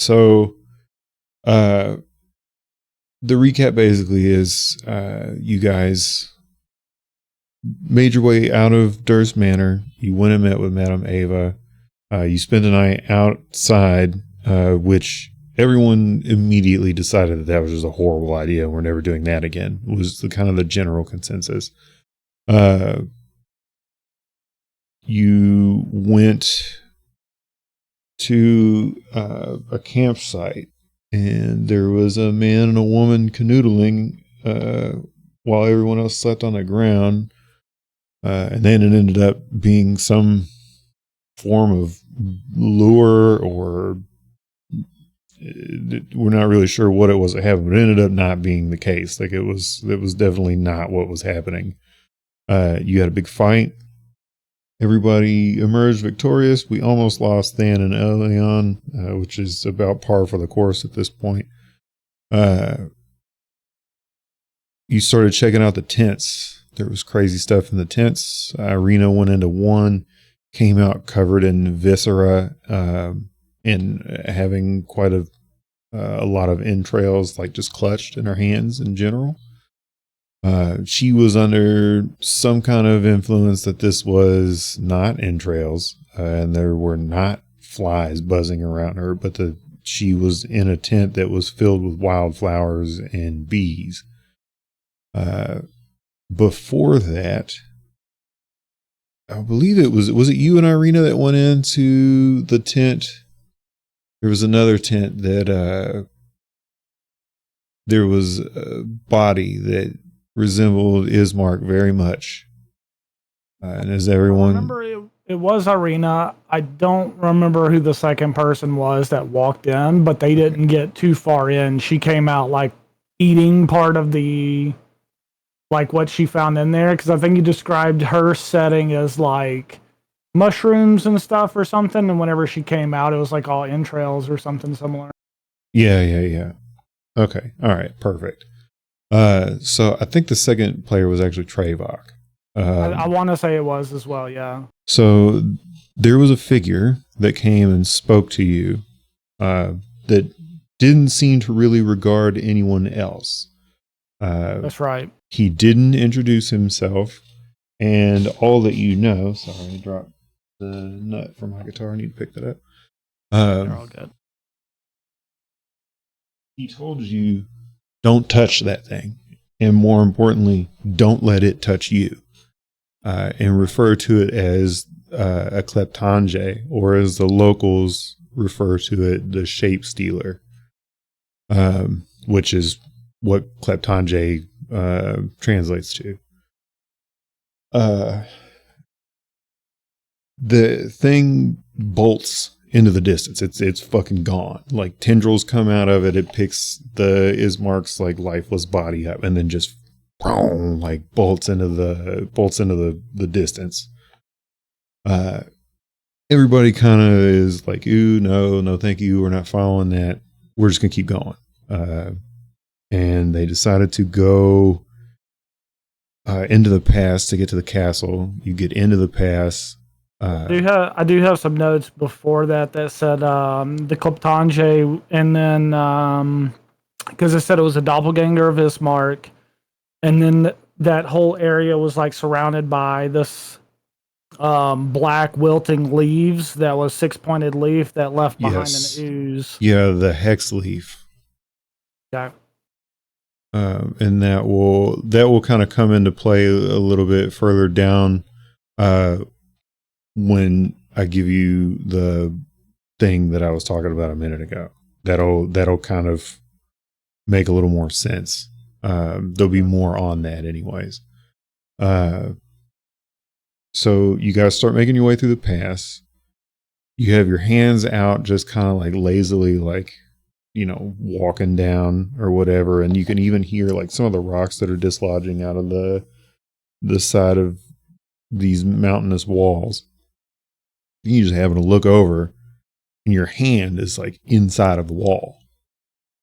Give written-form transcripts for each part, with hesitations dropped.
So, the recap basically is, you guys made your way out of Durst Manor. You went and met with Madame Ava. You spent the night outside, which everyone immediately decided that was just a horrible idea. We're never doing that again. It was the kind of the general consensus. You went to a campsite, and there was a man and a woman canoodling while everyone else slept on the ground. And then it ended up being some form of lure, or we're not really sure what it was that happened, but it ended up not being the case. Like it was definitely not what was happening. You had a big fight. Everybody emerged victorious. We almost lost Than and Elion, which is about par for the course at this point. You started checking out the tents. There was crazy stuff in the tents. Irina went into one, came out covered in viscera, and having quite a lot of entrails, like just clutched in her hands in general. She was under some kind of influence that this was not entrails, and there were not flies buzzing around her, but she was in a tent that was filled with wildflowers and bees. Before that, I believe was it you and Irina that went into the tent? There was another tent that there was a body that resembled Ismark very much. And as everyone... I remember it was Irina. I don't remember who the second person was that walked in, but they didn't get too far in. She came out like eating part of the... like what she found in there, because I think you described her setting as like mushrooms and stuff or something, and whenever she came out it was like all entrails or something similar. Yeah. Okay, all right, perfect. So I think the second player was actually Trevok. I want to say it was as well, yeah. So there was a figure that came and spoke to you that didn't seem to really regard anyone else. That's right. He didn't introduce himself, and all that you know... Sorry, I dropped the nut from my guitar. I need to pick that up. They're all good. He told you, don't touch that thing. And more importantly, don't let it touch you. And refer to it as a kleptange, or as the locals refer to it, the shape stealer. Which is what kleptange translates to. The thing bolts into the distance. It's fucking gone. Like tendrils come out of it. It picks the Ismark's like lifeless body up, and then just like bolts into the distance. Everybody kind of is like, ooh, no, thank you. We're not following that. We're just gonna keep going. And they decided to go into the pass to get to the castle. You get into the pass. I do have some notes before that said the Kleptange, and then because it said it was a doppelganger of Ismark, and then that whole area was like surrounded by this black wilting leaves that was six-pointed leaf that left behind an ooze. Yeah, the hex leaf. Yeah. And that will kind of come into play a little bit further down when I give you the thing that I was talking about a minute ago. That'll kind of make a little more sense. There'll be more on that anyways. So you guys start making your way through the pass. You have your hands out, just kind of like lazily, like, you know, walking down or whatever. And you can even hear like some of the rocks that are dislodging out of the side of these mountainous walls. You just happen to look over, and your hand is like inside of the wall.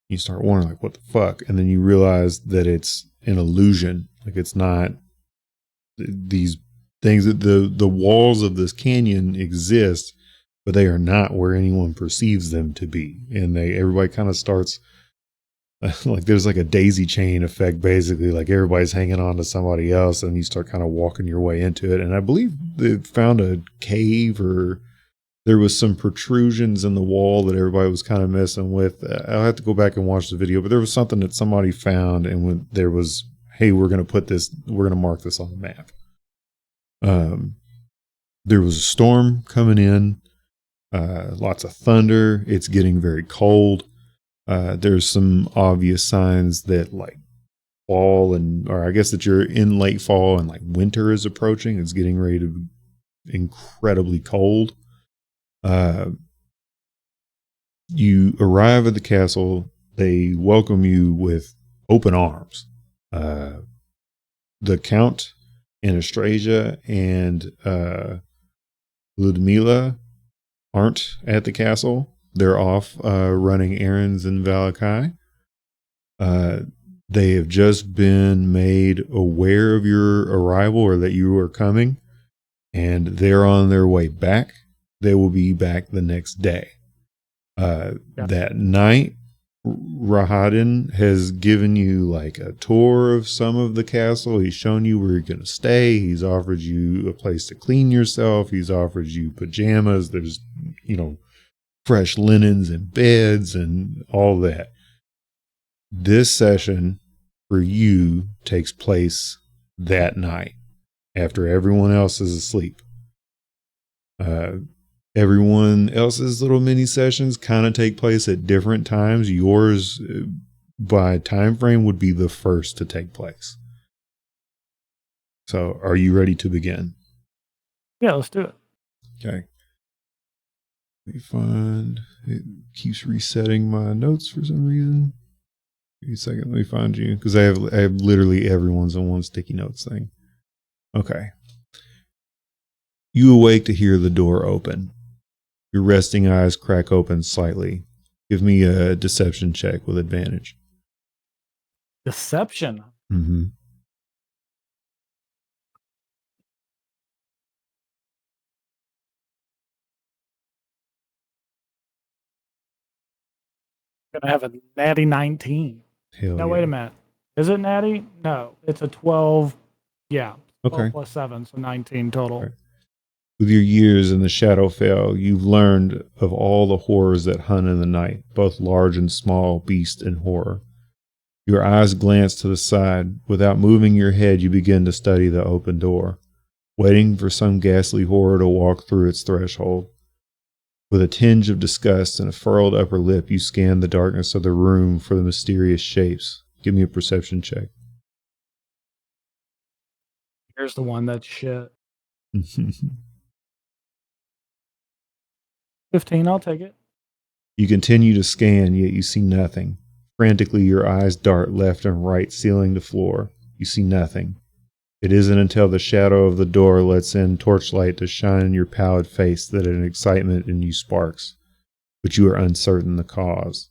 You start wondering like, what the fuck? And then you realize that it's an illusion. Like it's not these things, that the walls of this canyon exist, but they are not where anyone perceives them to be. And everybody kind of starts like there's like a daisy chain effect, basically, like everybody's hanging on to somebody else and you start kind of walking your way into it. And I believe they found a cave, or there was some protrusions in the wall that everybody was kind of messing with. I'll have to go back and watch the video, but there was something that somebody found, and when there was, hey, we're going to mark this on the map. There was a storm coming in, lots of thunder. It's getting very cold. There's some obvious signs that like fall or I guess that you're in late fall and like winter is approaching. It's getting ready to be incredibly cold. You arrive at the castle. They welcome you with open arms. The Count, Anastasia, and Ludmila aren't at the castle. They're off running errands in Valakithra. They have just been made aware of your arrival, or that you are coming, and they're on their way back. They will be back the next day. That night, Rahadin has given you like a tour of some of the castle. He's shown you where you're going to stay. He's offered you a place to clean yourself. He's offered you pajamas. There's, fresh linens and beds and all that. This session for you takes place that night after everyone else is asleep. Everyone else's little mini sessions kind of take place at different times. Yours, by time frame, would be the first to take place. So, are you ready to begin? Yeah, let's do it. Okay. Let me find. It keeps resetting my notes for some reason. Give me a second. Let me find you, because I have literally everyone's on one sticky notes thing. Okay. You awake to hear the door open. Your resting eyes crack open slightly. Give me a deception check with advantage. Deception? Mm-hmm. Gonna have a natty 19. Hell no, yeah. Wait a minute. Is it natty? No, it's a 12. Yeah. 12 Okay. plus 7, so 19 total. Right. With your years in the Shadowfell, you've learned of all the horrors that hunt in the night, both large and small, beast and horror. Your eyes glance to the side. Without moving your head, you begin to study the open door, waiting for some ghastly horror to walk through its threshold. With a tinge of disgust and a furrowed upper lip, you scan the darkness of the room for the mysterious shapes. Give me a perception check. Here's the one that's shit. 15, I'll take it. You continue to scan, yet you see nothing. Frantically, your eyes dart left and right, sealing the floor. You see nothing. It isn't until the shadow of the door lets in torchlight to shine in your pallid face that an excitement in you sparks, but you are uncertain the cause.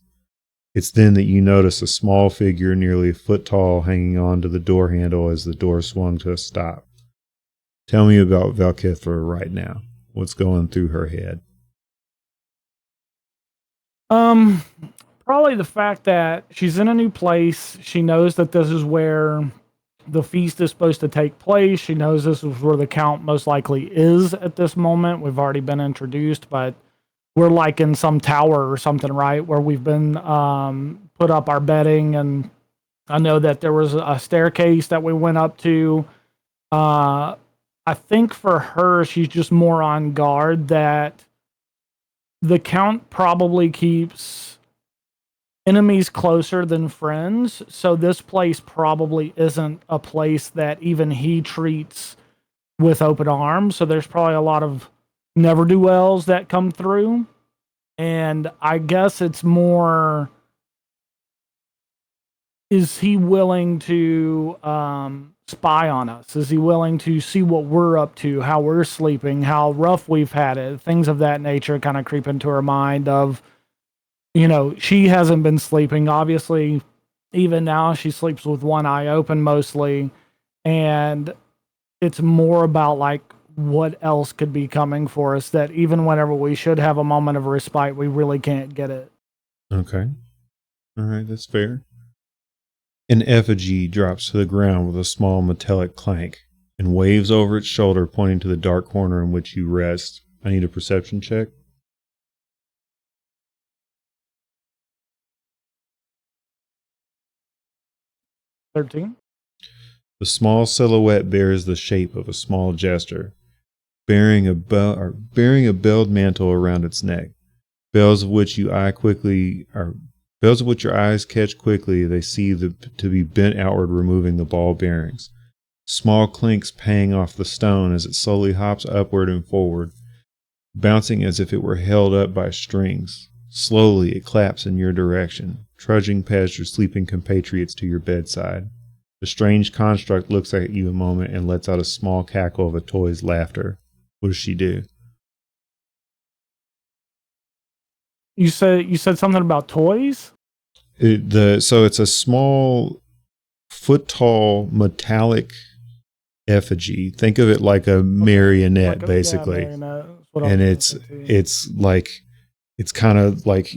It's then that you notice a small figure nearly a foot tall hanging on to the door handle as the door swung to a stop. Tell me about Valkithra right now. What's going through her head? Probably the fact that she's in a new place. She knows that this is where the feast is supposed to take place. She knows this is where the Count most likely is at this moment. We've already been introduced, but we're like in some tower or something, right? Where we've been put up our bedding, and I know that there was a staircase that we went up to. I think for her, she's just more on guard that the Count probably keeps enemies closer than friends, so this place probably isn't a place that even he treats with open arms. So there's probably a lot of never-do-wells that come through, and I guess it's more, is he willing to spy on us? Is he willing to see what we're up to, how we're sleeping, how rough we've had it? Things of that nature kind of creep into her mind of, she hasn't been sleeping. Obviously, even now, she sleeps with one eye open mostly. And it's more about like what else could be coming for us, that even whenever we should have a moment of respite, we really can't get it. Okay. All right, that's fair. An effigy drops to the ground with a small metallic clank and waves over its shoulder, pointing to the dark corner in which you rest. I need a perception check. 13. The small silhouette bears the shape of a small jester, bearing a belled mantle around its neck. Bells of which your eyes catch quickly. They see to be bent outward, removing the ball bearings. Small clinks pang off the stone as it slowly hops upward and forward, bouncing as if it were held up by strings. Slowly it claps in your direction, trudging past your sleeping compatriots to your bedside. The strange construct looks at you a moment and lets out a small cackle of a toy's laughter. What does she do? You said something about toys? So it's a small, foot-tall, metallic effigy. Think of it like a marionette, basically. Yeah, marionette. And it's kind of like,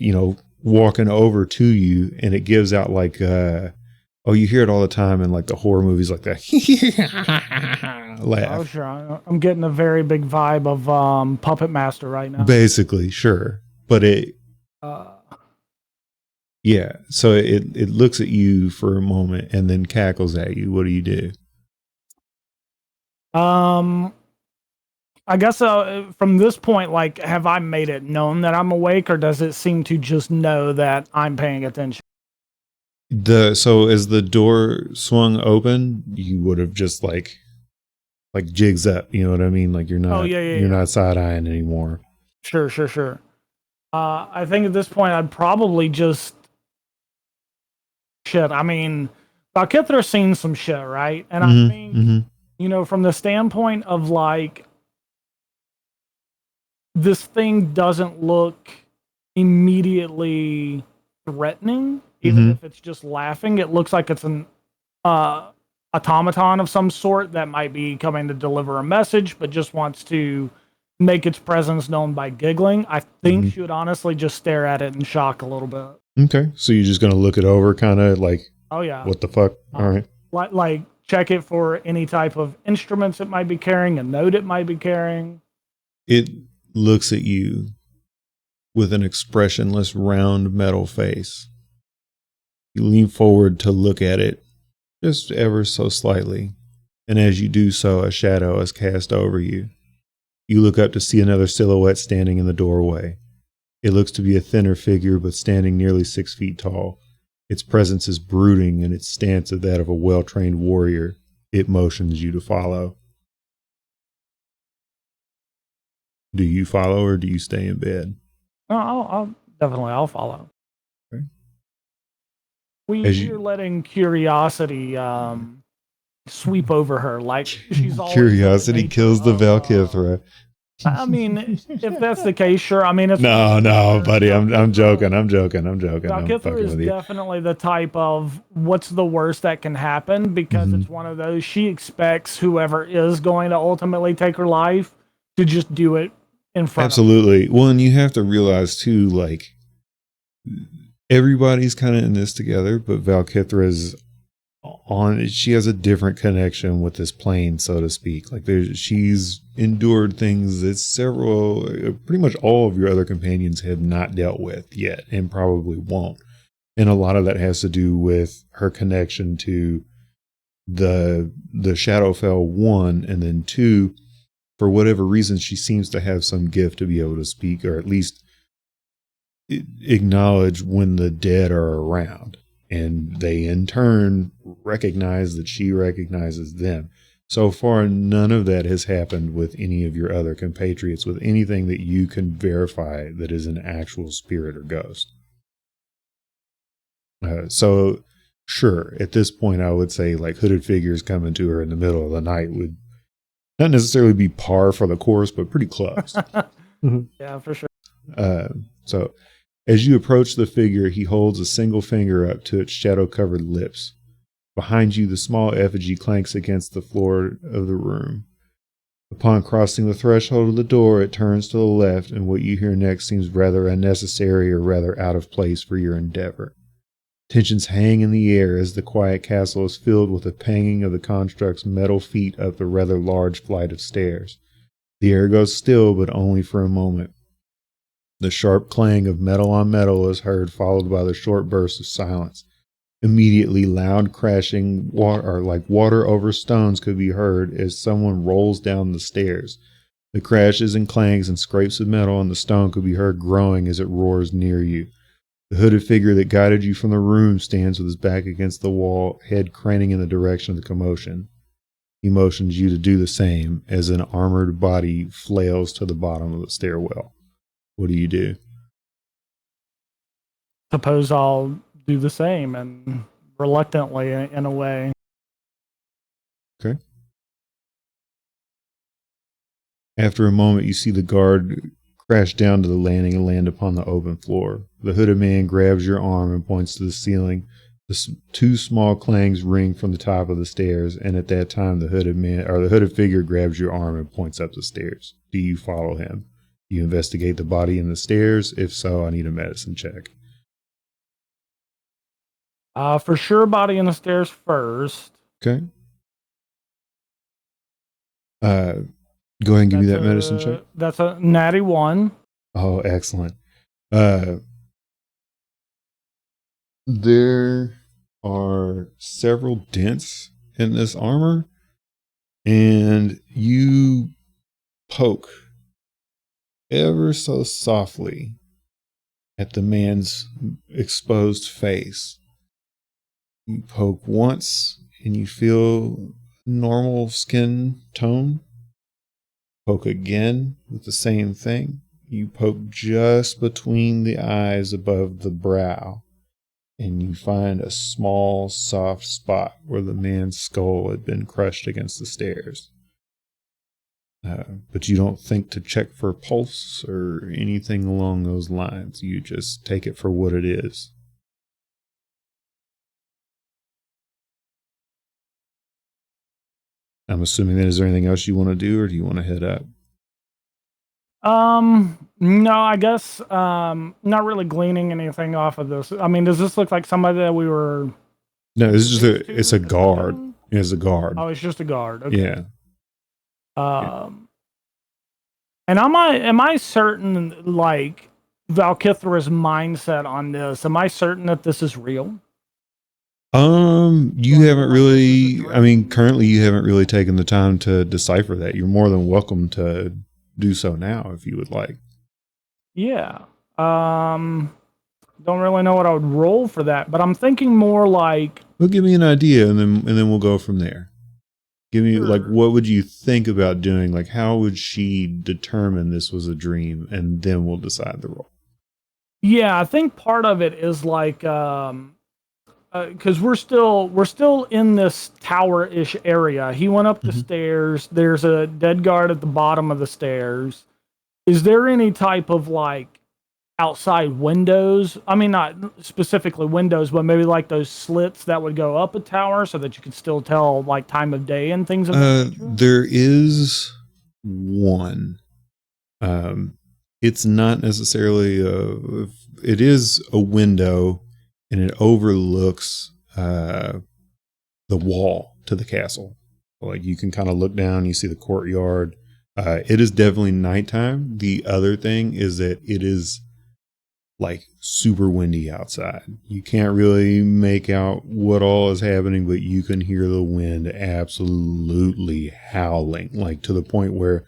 walking over to you, and it gives out like you hear it all the time in like the horror movies, like that laugh. Oh, sure. I'm getting a very big vibe of Puppet Master right now. Basically, sure. But yeah, so it looks at you for a moment and then cackles at you. What do you do? I guess from this point, like, have I made it known that I'm awake, or does it seem to just know that I'm paying attention? So as the door swung open, you would have just like jigs up. You know what I mean? Like you're not not side eyeing anymore. Sure. I think at this point I'd probably just shit. I mean, Valkithra's seen some shit, right? And I think from the standpoint of like, this thing doesn't look immediately threatening, even if it's just laughing. It looks like it's an automaton of some sort that might be coming to deliver a message, but just wants to make its presence known by giggling. I think she would honestly just stare at it in shock a little bit. Okay, so you're just gonna look it over, kind of like, oh yeah, what the fuck? All right, like check it for any type of instruments it might be carrying, a note it might be carrying. It looks at you with an expressionless, round metal face. You lean forward to look at it, just ever so slightly, and as you do so, a shadow is cast over you. You look up to see another silhouette standing in the doorway. It looks to be a thinner figure, but standing nearly 6 feet tall. Its presence is brooding, and its stance is that of a well-trained warrior. It motions you to follow. Do you follow, or do you stay in bed? No, I'll follow. Okay. You're letting curiosity sweep over her, like she's always curiosity kills the Valkithra. I mean, if that's the case, sure. I mean, it's no, buddy. I'm joking. Valkithra is definitely the type of what's the worst that can happen, because it's one of those. She expects whoever is going to ultimately take her life to just do it in front. Absolutely. Of her. Well, and you have to realize too, like, everybody's kind of in this together, but Valkithra's she has a different connection with this plane, so to speak. Like she's endured things that pretty much all of your other companions have not dealt with yet, and probably won't. And a lot of that has to do with her connection to the Shadowfell, 1, and then 2, for whatever reason, she seems to have some gift to be able to speak, or at least acknowledge when the dead are around. And they in turn recognize that she recognizes them. So far, none of that has happened with any of your other compatriots, with anything that you can verify that is an actual spirit or ghost. So, sure, at this point, I would say like hooded figures coming to her in the middle of the night would not necessarily be par for the course, but pretty close. Yeah, for sure. So, as you approach the figure, he holds a single finger up to its shadow-covered lips. Behind you, the small effigy clanks against the floor of the room. Upon crossing the threshold of the door, it turns to the left, and what you hear next seems rather unnecessary or rather out of place for your endeavor. Tensions hang in the air as the quiet castle is filled with the panging of the construct's metal feet up the rather large flight of stairs. The air goes still, but only for a moment. The sharp clang of metal on metal is heard, followed by the short burst of silence. Immediately, loud crashing water, like water over stones, could be heard as someone rolls down the stairs. The crashes and clangs and scrapes of metal on the stone could be heard growing as it roars near you. The hooded figure that guided you from the room stands with his back against the wall, head craning in the direction of the commotion. He motions you to do the same as an armored body flails to the bottom of the stairwell. What do you do? Suppose I'll do the same, and reluctantly in a way. Okay. After a moment, you see the guard crash down to the landing and land upon the open floor. The hooded man grabs your arm and points to the ceiling. The two small clangs ring from the top of the stairs, and at that time, the hooded figure grabs your arm and points up the stairs. Do you follow him? Do you investigate the body in the stairs? If so, I need a medicine check. For sure, body in the stairs first. Okay. Go ahead and give me that medicine check. That's a natty 1. Oh, excellent. There are several dents in this armor, and you poke ever so softly at the man's exposed face. You poke once, and you feel normal skin tone. Poke again with the same thing. You poke just between the eyes above the brow, and you find a small, soft spot where the man's skull had been crushed against the stairs. But you don't think to check for pulse or anything along those lines. You just take it for what it is. I'm assuming that, is there anything else you want to do, or do you want to head up? No, I guess not really gleaning anything off of this. I mean, does this look like somebody that we were? No, this is just it's a guard. It's a guard. Oh, it's just a guard. Okay. Yeah. And am I certain, like, Valkithra's mindset on this? Am I certain that this is real? You haven't really, I mean, currently you haven't really taken the time to decipher that. You're more than welcome to do so now if you would like. Yeah. Don't really know what I would roll for that, but I'm thinking more like, well, give me an idea and then we'll go from there. Give me, like, what would you think about doing? Like, how would she determine this was a dream, and then we'll decide the roll? Yeah, I think part of it is like, because we're still in this tower-ish area. He went up the stairs. There's a dead guard at the bottom of the stairs. Is there any type of, like, outside windows? I mean, not specifically windows, but maybe like those slits that would go up a tower so that you could still tell, like, time of day and things of that nature? There is one. It's not necessarily it is a window, and it overlooks the wall to the castle. Like, you can kind of look down, you see the courtyard. It is definitely nighttime. The other thing is that it is, like, super windy outside. You can't really make out what all is happening, but you can hear the wind absolutely howling, like, to the point where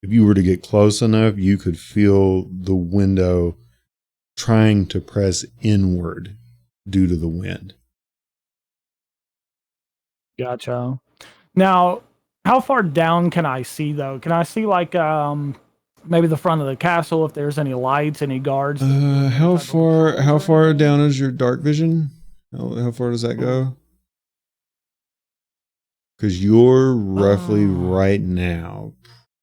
if you were to get close enough, you could feel the window trying to press inward due to the wind. Gotcha. Now, how far down can I see, though? Can I see, like, maybe the front of the castle, if there's any lights, any guards? How far down is your dark vision? How far does that go? Because you're roughly right now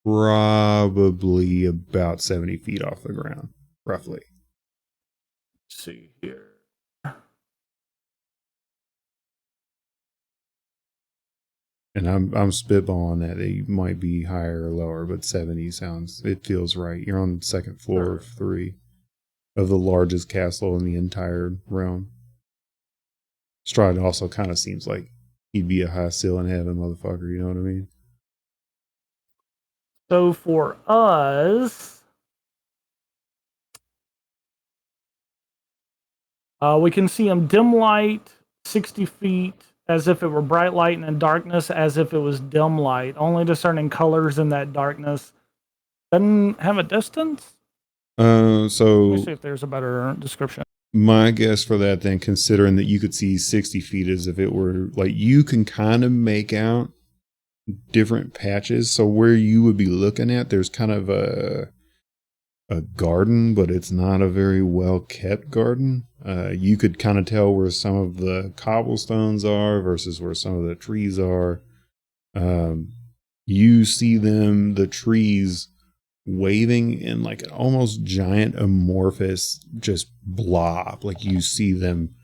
probably about 70 feet off the ground, roughly. Let's see here. And I'm spitballing that it might be higher or lower, but 70 it feels right. You're on the second floor of 3 of the largest castle in the entire realm. Strahd also kind of seems like he'd be a high ceiling heaven motherfucker, you know what I mean? So for us, we can see him dim light, 60 feet, as if it were bright light, and in darkness, as if it was dim light. Only discerning colors in that darkness. Doesn't have a distance? Let me So see if there's a better description. my guess for that, then, considering that you could see 60 feet as if it were like, you can kind of make out different patches. So where you would be looking at, there's kind of a garden, but it's not a very well kept garden. You could kind of tell where some of the cobblestones are versus where some of the trees are. You see the trees waving in like an almost giant amorphous just blob. Like you see them,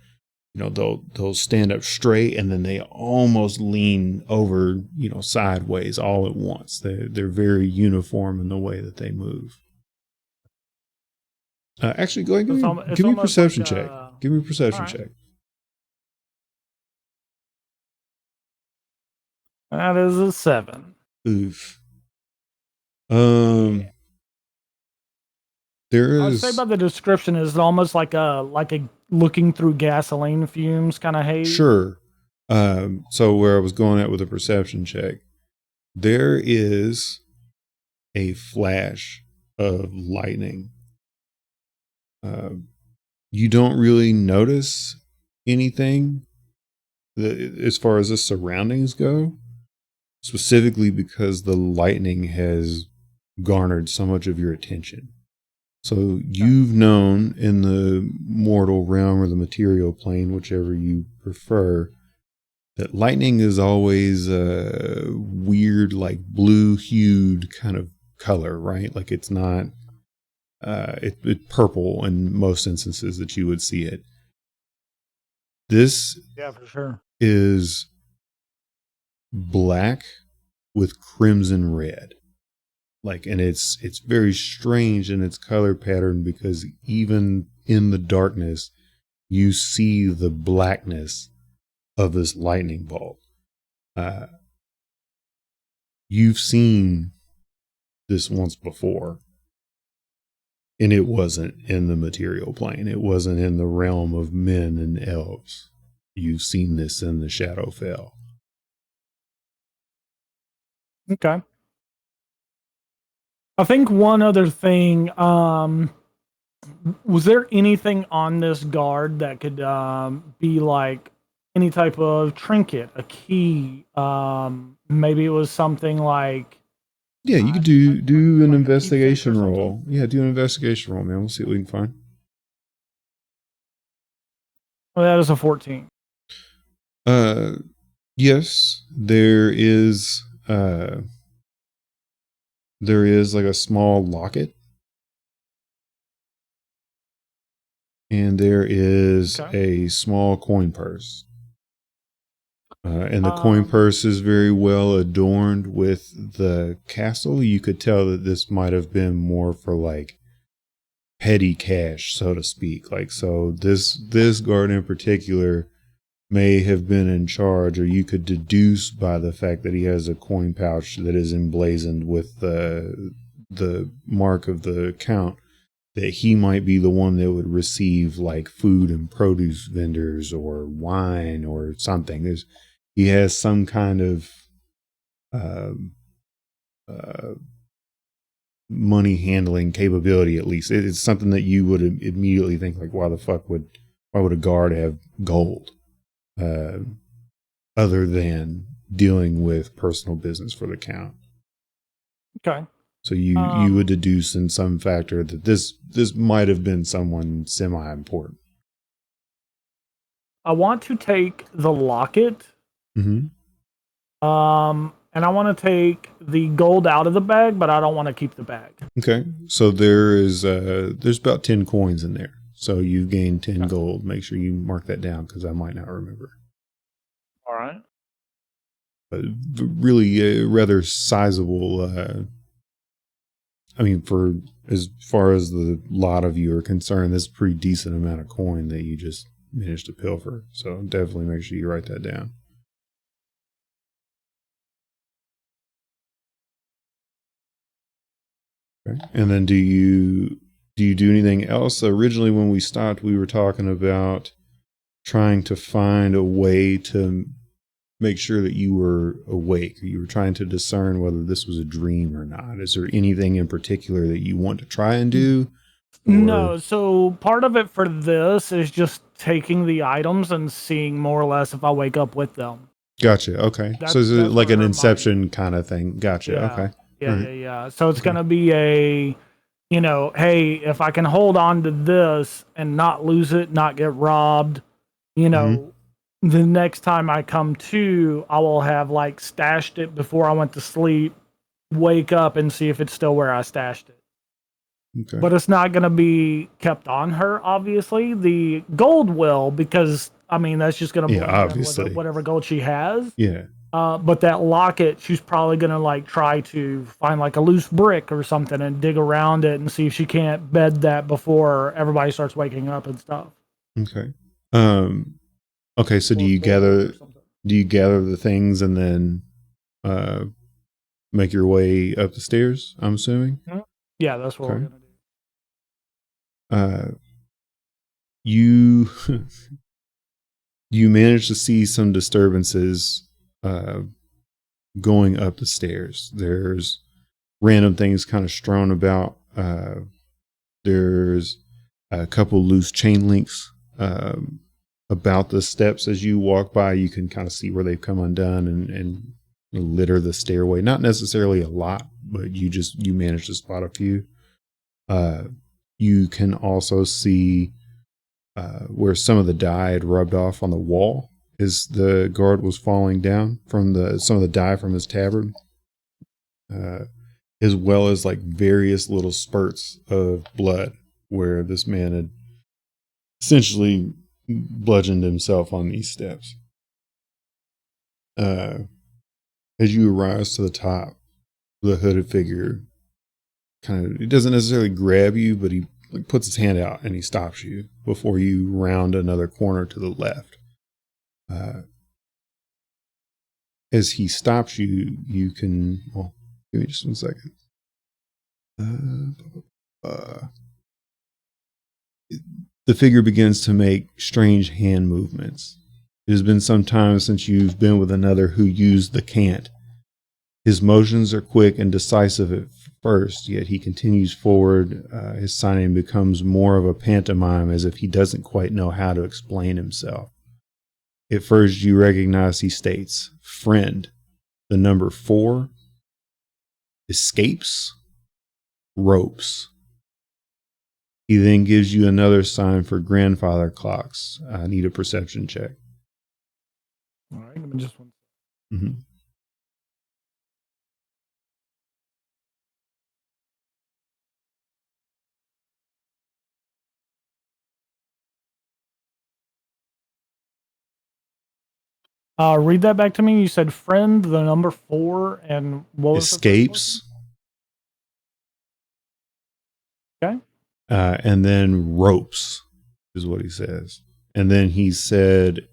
they'll stand up straight and then they almost lean over, sideways all at once. They're very uniform in the way that they move. Actually, go ahead and give me a perception check. Give me a perception check. That is a 7. Oof. There is. I would say by the description is almost like a looking through gasoline fumes kind of haze. Sure. So where I was going at with a perception check, there is a flash of lightning. You don't really notice anything as far as the surroundings go, specifically because the lightning has garnered so much of your attention. So you've known in the mortal realm or the material plane, whichever you prefer, that lightning is always a weird, like blue-hued kind of color, right? Like it's not, it's purple in most instances that you would see it. This, yeah, for sure, is black with crimson red. Like, and it's very strange in its color pattern because even in the darkness, you see the blackness of this lightning bolt. You've seen this once before, and it wasn't in the material plane. It wasn't in the realm of men and elves. You've seen this in the Shadowfell. Okay. I think one other thing, was there anything on this guard that could be like any type of trinket, a key? Maybe it was something like. Yeah, you could do an investigation roll. Yeah, do an investigation roll, man. We'll see what we can find. Well, that is a 14. Yes, there is like a small locket. And there is a small coin purse. And the coin purse is very well adorned with the castle. You could tell that this might have been more for like petty cash, so to speak. Like, so this guard in particular may have been in charge, or you could deduce by the fact that he has a coin pouch that is emblazoned with the mark of the count, that he might be the one that would receive like food and produce vendors or wine or something. He has some kind of money handling capability, at least. It's something that you would immediately think like, why would a guard have gold? Other than dealing with personal business for the count. Okay. So you would deduce in some factor that this might have been someone semi-important. I want to take the locket. Mm-hmm. And I want to take the gold out of the bag, but I don't want to keep the bag. Okay. So there's about 10 coins in there. So you've gained 10 gold. Make sure you mark that down because I might not remember. All right. really rather sizable. I mean, for as far as the lot of you are concerned, that's a pretty decent amount of coin that you just managed to pilfer. So definitely make sure you write that down. Okay. And then do you do anything else? Originally, when we stopped, we were talking about trying to find a way to make sure that you were awake. You were trying to discern whether this was a dream or not. Is there anything in particular that you want to try and do? No, so part of it for this is just taking the items and seeing more or less if I wake up with them. Gotcha. Okay. So is it like an Inception kind of thing? Gotcha. Yeah. Okay. Yeah. So it's going to be a, hey, if I can hold on to this and not lose it, not get robbed, the next time I come to, I will have like stashed it before I went to sleep, wake up and see if it's still where I stashed it. Okay. But it's not going to be kept on her, obviously. The gold will, because, that's just going to obviously whatever gold she has. Yeah. But that locket, she's probably going to like try to find like a loose brick or something and dig around it and see if she can't bed that before everybody starts waking up and stuff. Okay. Okay. So do you gather the things and then make your way up the stairs? I'm assuming. Yeah, that's what we're gonna do. You you manage to see some disturbances going up the stairs. There's random things kind of strewn about. There's a couple loose chain links about the steps. As you walk by, you can kind of see where they've come undone and litter the stairway. Not necessarily a lot, but you manage to spot a few. You can also see where some of the dye had rubbed off on the wall as the guard was falling down from some of the dye from his tabard, as well as like various little spurts of blood where this man had essentially bludgeoned himself on these steps. As you rise to the top, the hooded figure he doesn't necessarily grab you, but he puts his hand out and he stops you before you round another corner to the left. As he stops you, you can, give me just 1 second. The figure begins to make strange hand movements. It has been some time since you've been with another who used the cant. His motions are quick and decisive at first, yet he continues forward. His signing becomes more of a pantomime, as if he doesn't quite know how to explain himself. At first, you recognize he states, "Friend, the number 4, escapes, ropes." He then gives you another sign for grandfather clocks. I need a perception check. All right, give me just one. Mm-hmm. Read that back to me. You said friend, the number 4, and what was escapes. Okay. And then ropes is what he says. And then he said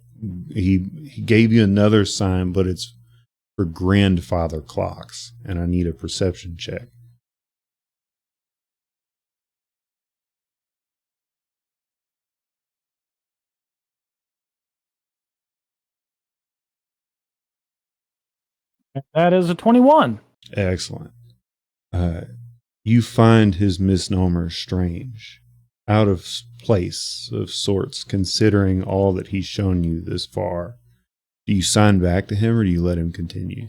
he gave you another sign, but it's for grandfather clocks, and I need a perception check. That is a 21. Excellent. You find his misnomer strange, out of place of sorts, considering all that he's shown you this far. Do you sign back to him, or do you let him continue?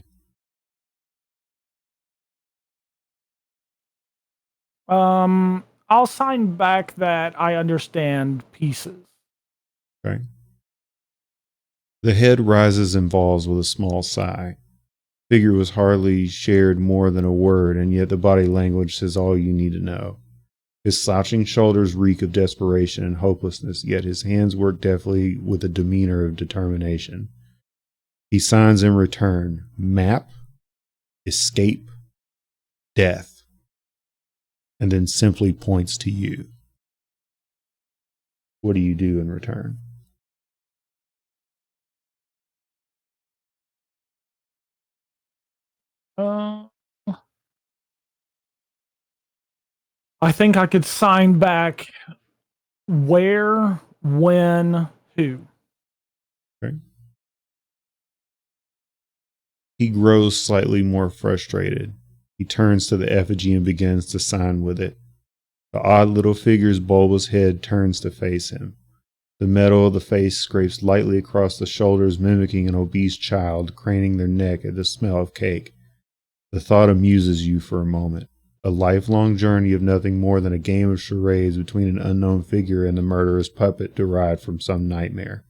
I'll sign back that I understand pieces. Okay. The head rises and falls with a small sigh. Figure was hardly shared more than a word, and yet the body language says all you need to know. His slouching shoulders reek of desperation and hopelessness, yet his hands work deftly with a demeanor of determination. He signs in return, map, escape, death, and then simply points to you. What do you do in return? I think I could sign back where, when, who. Okay. He grows slightly more frustrated. He turns to the effigy and begins to sign with it. The odd little figure's bulbous head turns to face him. The metal of the face scrapes lightly across the shoulders, mimicking an obese child craning their neck at the smell of cake. The thought amuses you for a moment. A lifelong journey of nothing more than a game of charades between an unknown figure and the murderous puppet derived from some nightmare.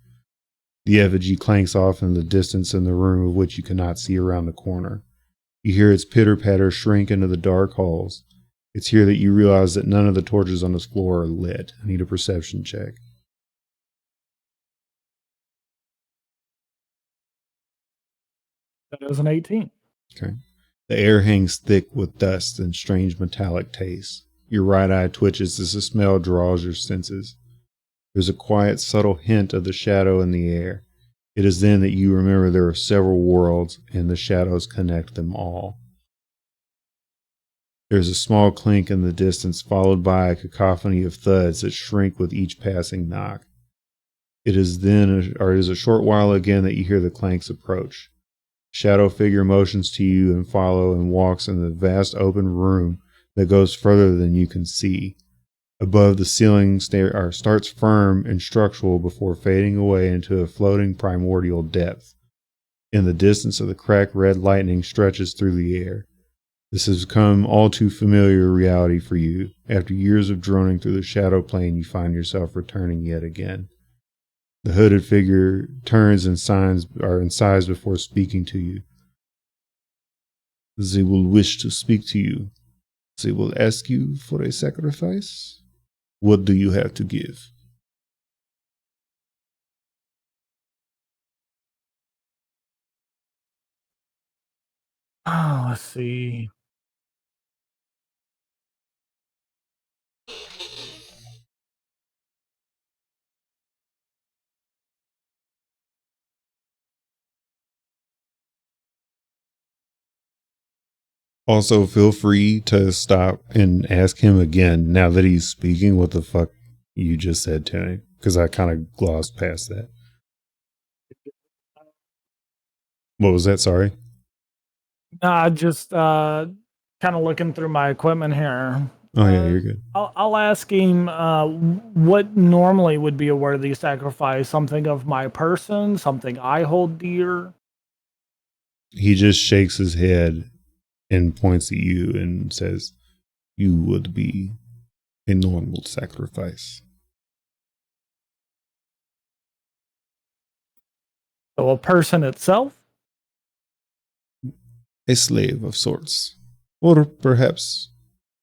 The effigy clanks off in the distance in the room of which you cannot see around the corner. You hear its pitter-patter shrink into the dark halls. It's here that you realize that none of the torches on this floor are lit. I need a perception check. That is an 18. Okay. The air hangs thick with dust and strange metallic taste. Your right eye twitches as the smell draws your senses. There's a quiet, subtle hint of the shadow in the air. It is then that you remember there are several worlds, and the shadows connect them all. There's a small clink in the distance, followed by a cacophony of thuds that shrink with each passing knock. It is a short while again that you hear the clanks approach. Shadow figure motions to you and follow and walks in the vast open room that goes further than you can see. Above, the ceiling starts firm and structural before fading away into a floating primordial depth. In the distance, the cracked red lightning stretches through the air. This has become all too familiar reality for you. After years of droning through the shadow plane, you find yourself returning yet again. The hooded figure turns and sighs before speaking to you. They will wish to speak to you. They will ask you for a sacrifice. What do you have to give? Oh, let's see. Also, feel free to stop and ask him again now that he's speaking what the fuck you just said to him, because I kind of glossed past that. What was that? Sorry. No, I just kind of looking through my equipment here. Oh, yeah, you're good. I'll ask him what normally would be a worthy sacrifice. Something of my person, something I hold dear. He just shakes his head and points at you and says, you would be a normal sacrifice. So a person itself? A slave of sorts. Or perhaps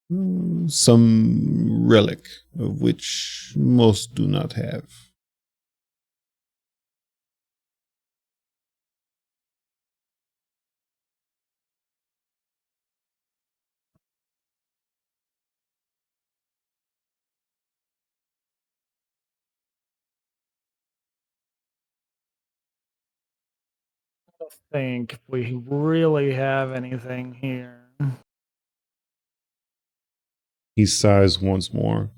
some relic of which most do not have. I think if we really have anything here. He sighs once more.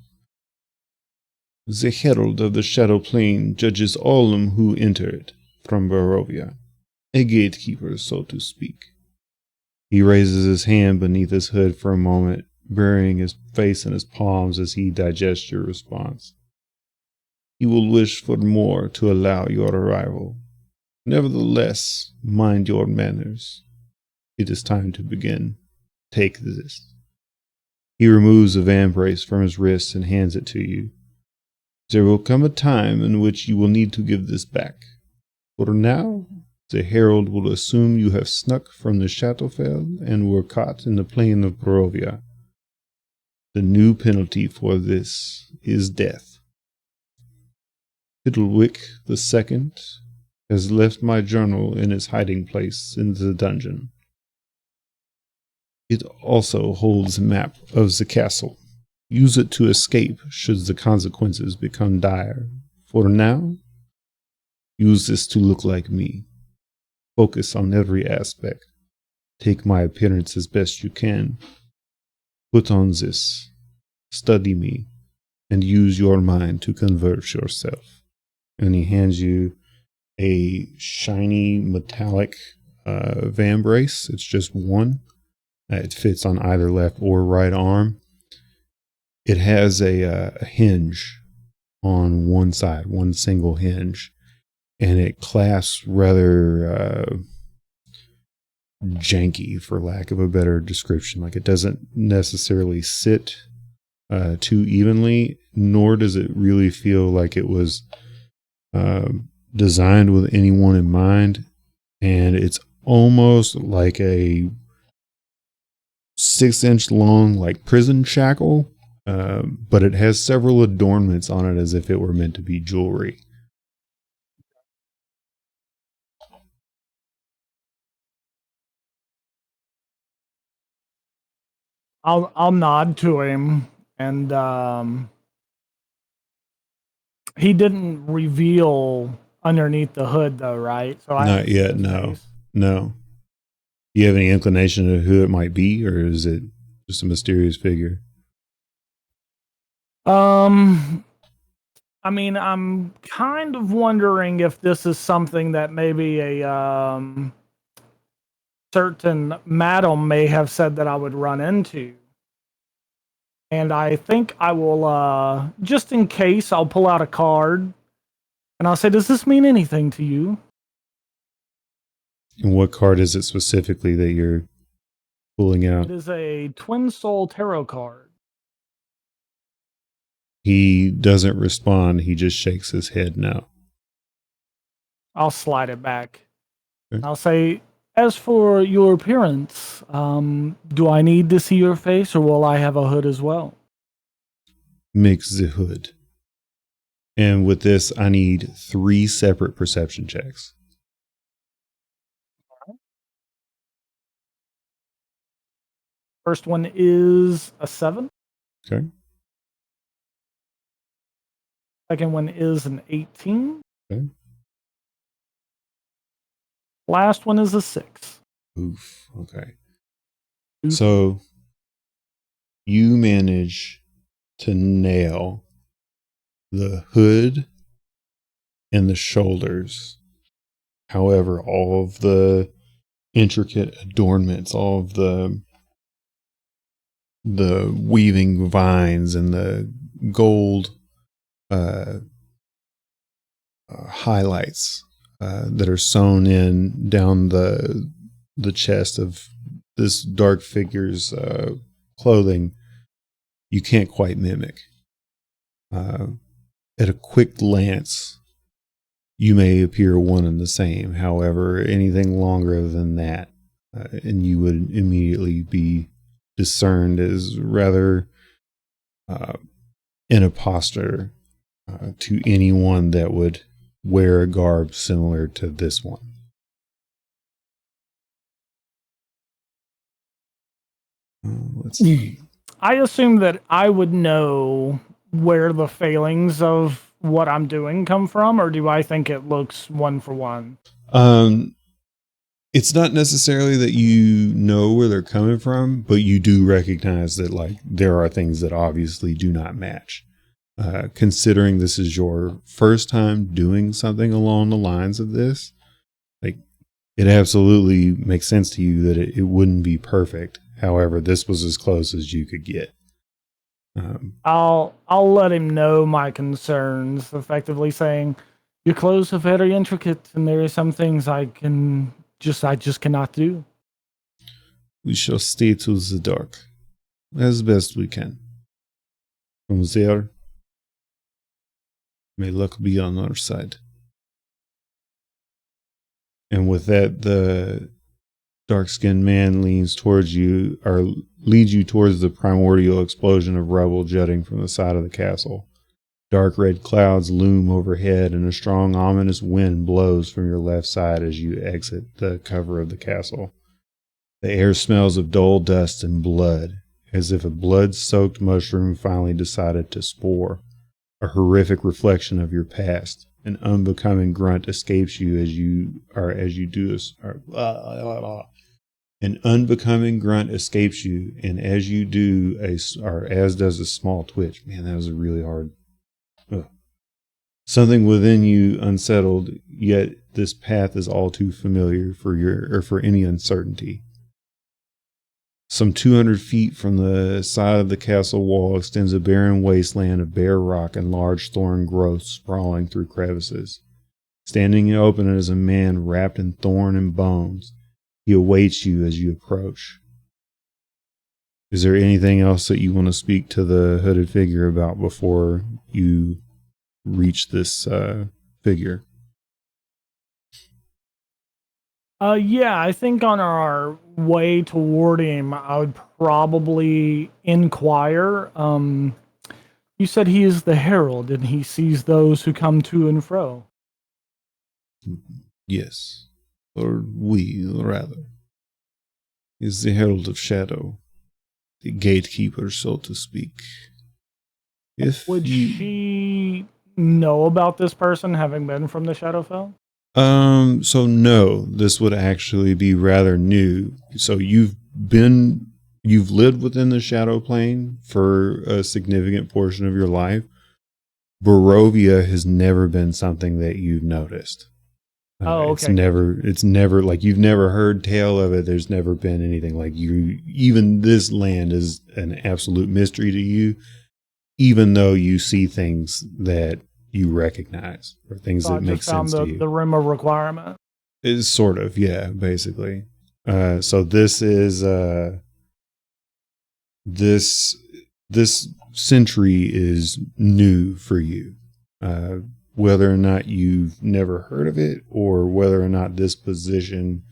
The herald of the shadow plane judges all who enter it from Barovia, a gatekeeper, so to speak. He raises his hand beneath his hood for a moment, burying his face in his palms as he digests your response. He will wish for more to allow your arrival. Nevertheless, mind your manners. It is time to begin. Take this. He removes a vambrace from his wrist and hands it to you. There will come a time in which you will need to give this back. For now, the herald will assume you have snuck from the Shadowfell and were caught in the plain of Barovia. The new penalty for this is death. Fiddlewick II has left my journal in its hiding place in the dungeon. It also holds a map of the castle. Use it to escape should the consequences become dire. For now, use this to look like me. Focus on every aspect. Take my appearance as best you can. Put on this. Study me. And use your mind to convert yourself. And he hands you a shiny metallic vambrace. It's just one. It fits on either left or right arm. It has a hinge on one side, one single hinge, and it clasps rather janky, for lack of a better description. Like, it doesn't necessarily sit too evenly, nor does it really feel like it was designed with anyone in mind. And it's almost like a 6-inch long, like, prison shackle, but it has several adornments on it as if it were meant to be jewelry. I'll nod to him, and he didn't reveal underneath the hood, though, right? So Not yet, no. No. Do you have any inclination of who it might be, or is it just a mysterious figure? I mean, I'm kind of wondering if this is something that maybe a certain madam may have said that I would run into. And I think I will, just in case, I'll pull out a card and I'll say, does this mean anything to you? And what card is it specifically that you're pulling out? It is a Twin Soul Tarot card. He doesn't respond. He just shakes his head no. I'll slide it back. Okay. I'll say, as for your appearance, do I need to see your face, or will I have a hood as well? Makes the hood. And with this, I need 3 separate perception checks. First one is a 7. Okay. Second one is an 18. Okay. Last one is a 6. Oof. Okay. Oof. So you manage to nail the hood and the shoulders. However, all of the intricate adornments, all of the weaving vines and the gold highlights that are sewn in down the chest of this dark figure's clothing, you can't quite mimic. At a quick glance, you may appear one and the same. However, anything longer than that, and you would immediately be discerned as rather an imposter to anyone that would wear a garb similar to this one. Let's see. I assume that I would know where the failings of what I'm doing come from, or do I think it looks one for one? It's not necessarily that you know where they're coming from, but you do recognize that, like, there are things that obviously do not match. Considering this is your first time doing something along the lines of this, like, it absolutely makes sense to you that it wouldn't be perfect. However, this was as close as you could get. I'll let him know my concerns, effectively saying, your clothes are very intricate and there are some things I just cannot do. We shall stay to the dark as best we can. From there, may luck be on our side. And with that, the dark-skinned man leans towards you, or leads you towards the primordial explosion of rubble jutting from the side of the castle. Dark red clouds loom overhead, and a strong, ominous wind blows from your left side as you exit the cover of the castle. The air smells of dull dust and blood, as if a blood-soaked mushroom finally decided to spore. A horrific reflection of your past. An unbecoming grunt escapes you as you do this. An unbecoming grunt escapes you, and as you do, as does a small twitch. Man, that was a really hard. Ugh. Something within you unsettled, yet this path is all too familiar for any uncertainty. Some 200 feet from the side of the castle wall extends a barren wasteland of bare rock and large thorn growths sprawling through crevices. Standing open is a man wrapped in thorn and bones. He awaits you as you approach. Is there anything else that you want to speak to the hooded figure about before you reach this figure? Yeah, I think on our way toward him, I would probably inquire. You said he is the herald and he sees those who come to and fro. Yes, or we, rather. Is the herald of shadow, the gatekeeper, so to speak. Would she know about this person having been from the Shadowfell? So no, this would actually be rather new. So you've lived within the shadow plane for a significant portion of your life. Barovia has never been something that you've noticed. Okay. It's never like you've never heard tale of it. There's never been anything like you. Even this land is an absolute mystery to you, even though you see things that you recognize or things that make sense to you. The rim of requirement is sort of, yeah, basically. So this is this century is new for you. Whether or not you've never heard of it or whether or not this position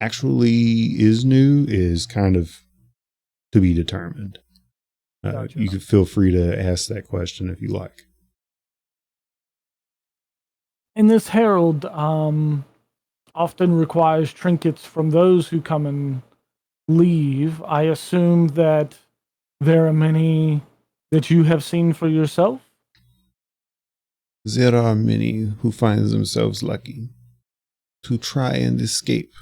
actually is new is kind of to be determined. Gotcha. You could feel free to ask that question if you like. And this herald often requires trinkets from those who come and leave. I assume that there are many that you have seen for yourself? There are many who find themselves lucky to try and escape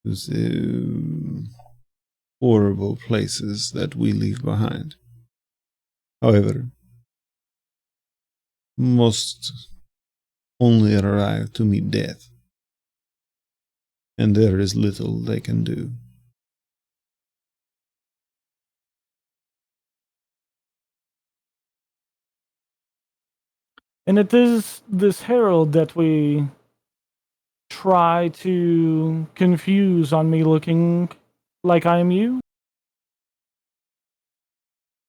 the horrible places that we leave behind. However, most only arrive to meet death, and there is little they can do. And it is this herald that we try to confuse on me looking like I am you?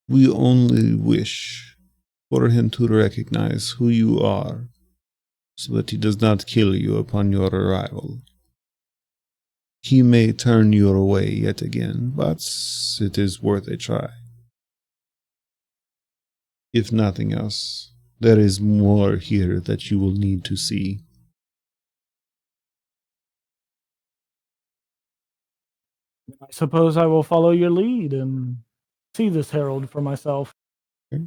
We only wish for him to recognize who you are, so that he does not kill you upon your arrival. He may turn you away yet again, but it is worth a try. If nothing else, there is more here that you will need to see. I suppose I will follow your lead and see this herald for myself. Okay.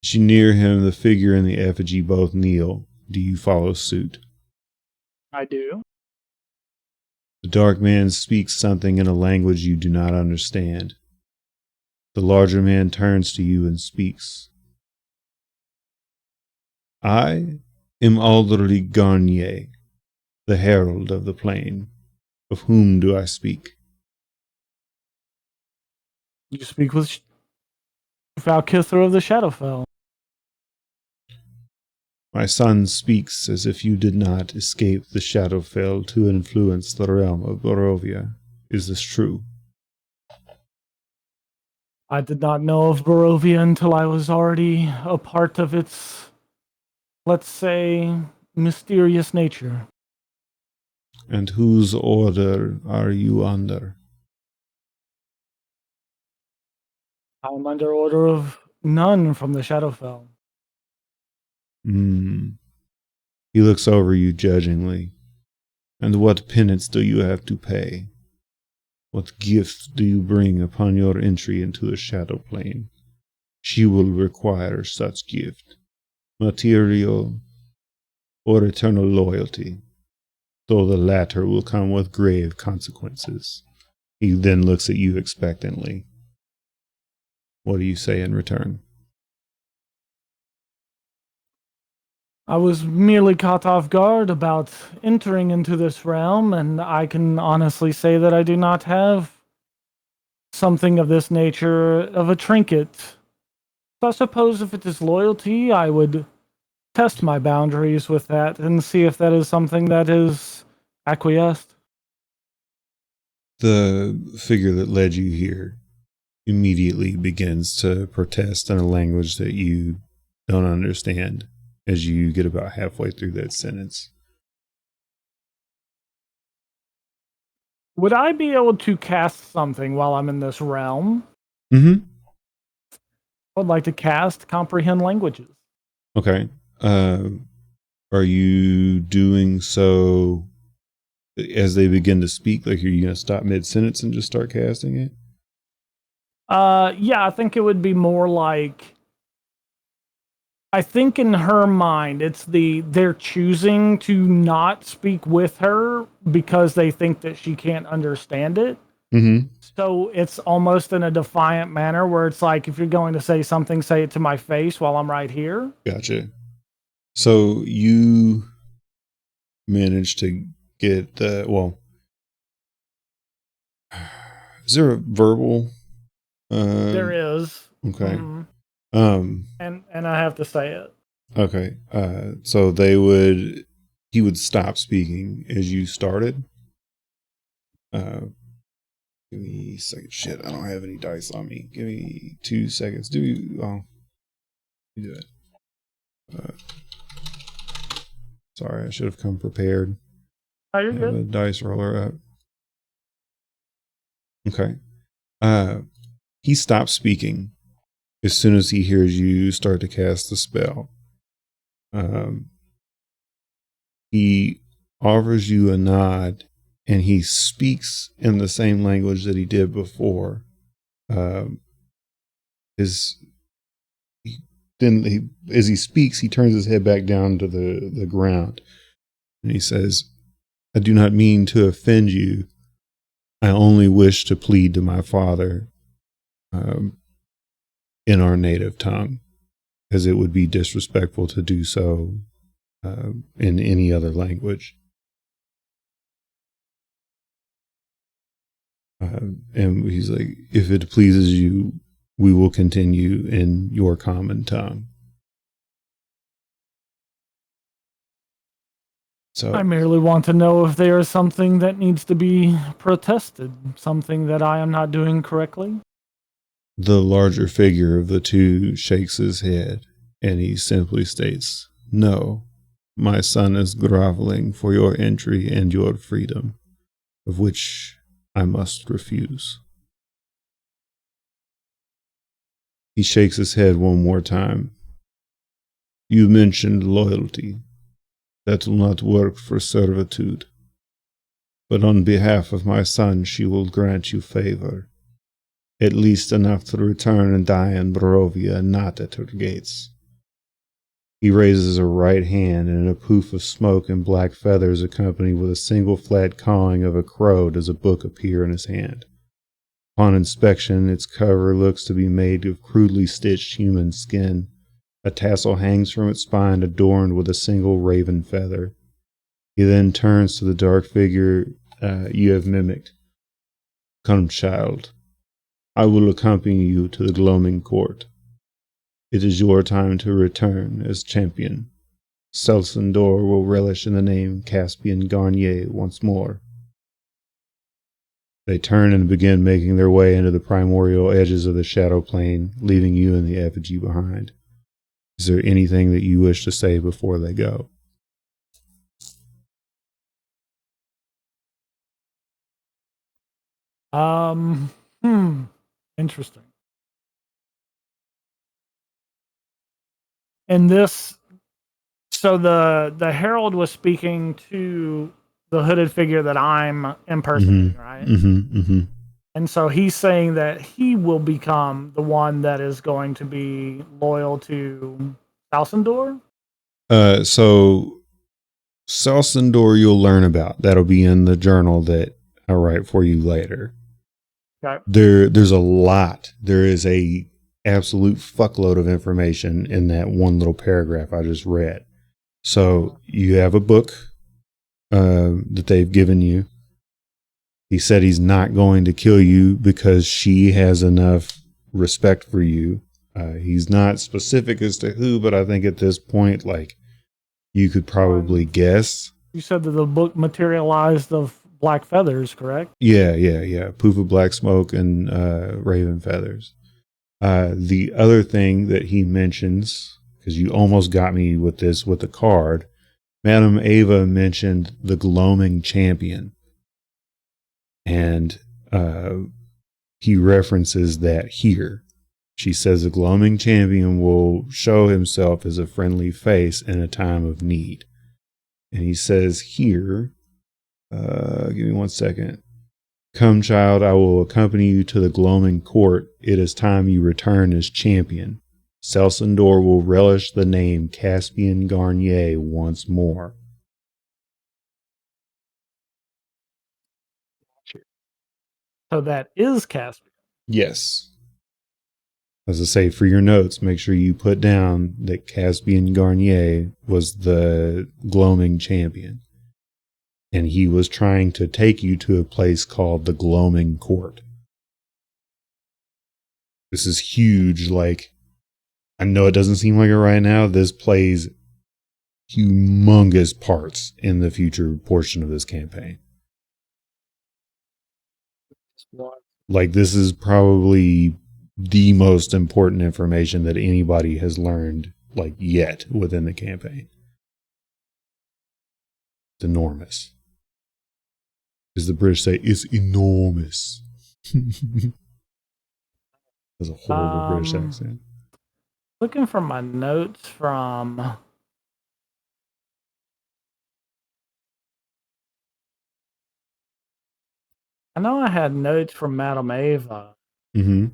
As you near him, the figure and the effigy both kneel. Do you follow suit? I do. The dark man speaks something in a language you do not understand. The larger man turns to you and speaks. I am Alderly Garnier, the herald of the plain. Of whom do I speak? You speak with Valkithra of the Shadowfell. My son speaks as if you did not escape the Shadowfell to influence the realm of Barovia. Is this true? I did not know of Barovia until I was already a part of its, let's say, mysterious nature. And whose order are you under? I'm under order of None from the Shadowfell. Hmm. He looks over you judgingly. And what penance do you have to pay? What gift do you bring upon your entry into the shadow plane? She will require such gift, material or eternal loyalty, though the latter will come with grave consequences. He then looks at you expectantly. What do you say in return? I was merely caught off guard about entering into this realm, and I can honestly say that I do not have something of this nature of a trinket. So I suppose if it is loyalty, I would test my boundaries with that and see if that is something that is acquiesced. The figure that led you here immediately begins to protest in a language that you don't understand as you get about halfway through that sentence. Would I be able to cast something while I'm in this realm? Mm-hmm. I would like to cast Comprehend Languages. Okay. Are you doing so as they begin to speak? Like, are you going to stop mid sentence and just start casting it? Yeah, I think it would be more like, I think in her mind, it's they're choosing to not speak with her because they think that she can't understand it. Mm-hmm. So it's almost in a defiant manner where it's like, if you're going to say something, say it to my face while I'm right here. Gotcha. So you managed to get the, well, is there a verbal? There is. Okay. Mhm. Um, And I have to say it. okay. So he would stop speaking as you started. Uh, Give me a second. Shit, I don't have any dice on me. Give me 2 seconds. You do it. Uh, Sorry, I should have come prepared. Oh, you're I have a good. dice roller up. Okay. Uh, he stops speaking as soon as he hears you start to cast the spell. Um, he offers you a nod, and he speaks in the same language that he did before. Um, his as he speaks, he turns his head back down to the ground, and he says, "I do not mean to offend you. I only wish to plead to my father um, in our native tongue, as it would be disrespectful to do so in any other language." And he's like, "If it pleases you, we will continue in your common tongue." I So merely want to know if there is something that needs to be protested, something that I am not doing correctly. the larger figure of the two shakes his head, and he simply states, "No, my son is groveling for your entry and your freedom, of which I must refuse." He shakes his head one more time. "You mentioned loyalty. That will not work for servitude. But on behalf of my son, she will grant you favor, at least enough to return and die in Barovia and not at her gates." He raises a right hand, and a poof of smoke and black feathers, accompanied with a single flat cawing of a crow, does a book appear in his hand. Upon inspection, its cover looks to be made of crudely stitched human skin. A tassel hangs from its spine, adorned with a single raven feather. He then turns to the dark figure you have mimicked. "Come, child. I will accompany you to the gloaming court. It is your time to return as champion. Selsindor will relish in the name Caspian Garnier once more." They turn and begin making their way into the primordial edges of the shadow plane, leaving you and the effigy behind. Is there anything that you wish to say before they go? Um, hmm, interesting. and this, so the herald was speaking to the hooded figure that I'm impersonating, right? And so he's saying that he will become the one that is going to be loyal to Salsandor. So Salsandor you'll learn about. That'll be in the journal that I write for you later. Okay. There's a lot. There is a absolute fuckload of information in that one little paragraph I just read. So you have a book that they've given you. He said he's not going to kill you because she has enough respect for you. He's not specific as to who, but I think at this point, like, you could probably guess. You said that the book materialized of black feathers, correct? Yeah. Poof of black smoke and raven feathers. The other thing that he mentions, because you almost got me with this with the card, Madame Ava mentioned the gloaming champion. And he references that here. She says the gloaming champion will show himself as a friendly face in a time of need. And he says here, give me 1 second. Come, child, I will accompany you to the gloaming court. It is time you return as champion. Salsandor will relish the name Caspian Garnier once more. So that is Caspian. Yes. As I say, for your notes, make sure you put down that Caspian Garnier was the gloaming champion. And he was trying to take you to a place called the Gloaming Court. This is huge. Like, I know it doesn't seem like it right now. This plays humongous parts in the future portion of this campaign. Like, this is probably the most important information that anybody has learned, like, yet within the campaign. It's enormous. As the British say, it's enormous. That's a horrible British accent. Looking for my notes from... I know I had notes from Madame Ava. Mm-hmm.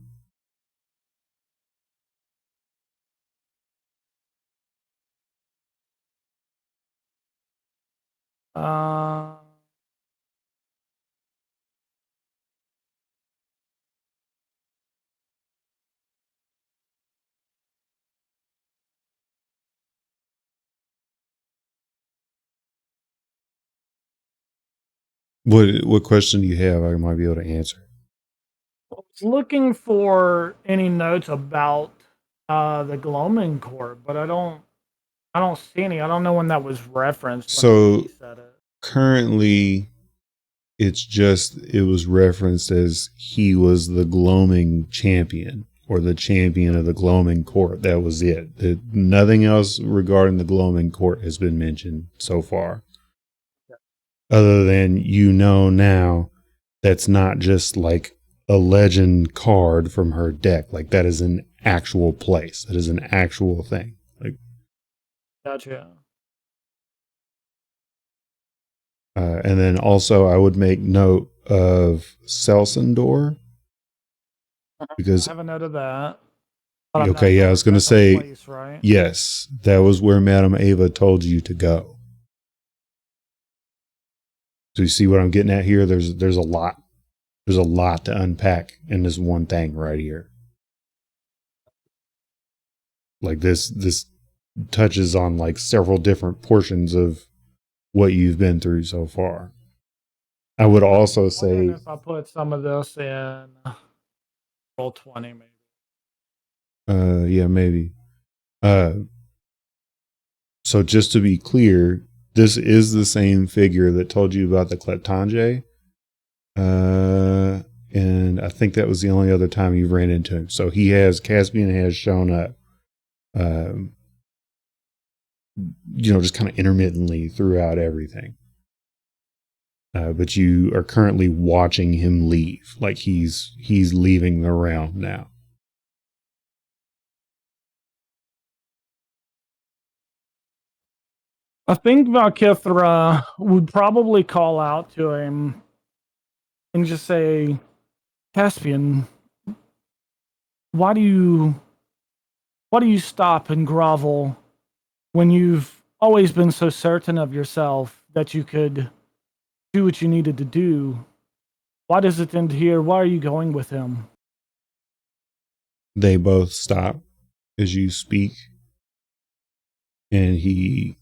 What question do you have I might be able to answer? I was looking for any notes about the gloaming court, but I don't see any. I don't know when that was referenced. So he said it. Currently, it was referenced as he was the gloaming champion or the champion of the gloaming court. That was it. Nothing else regarding the gloaming court has been mentioned so far. Other than, now that's not just like a legend card from her deck. Like, that is an actual place. That is an actual thing. Like, gotcha. And then also I would make note of Salsandor. Because I have a note of that. Okay, yeah, I was going to say, place, right? Yes, that was where Madame Ava told you to go. So you see what I'm getting at here? There's a lot. There's a lot to unpack in this one thing right here. Like this touches on like several different portions of what you've been through so far. I would also say, if I put some of this in roll 20, maybe. Yeah, maybe. So just to be clear, this is the same figure that told you about the Kleptange. And I think that was the only other time you ran into him. So Caspian has shown up, just kind of intermittently throughout everything. But you are currently watching him leave. Like he's leaving the realm now. I think Valkithra would probably call out to him and just say, Caspian, why do you stop and grovel when you've always been so certain of yourself that you could do what you needed to do? Why does it end here? Why are you going with him? They both stop as you speak, and he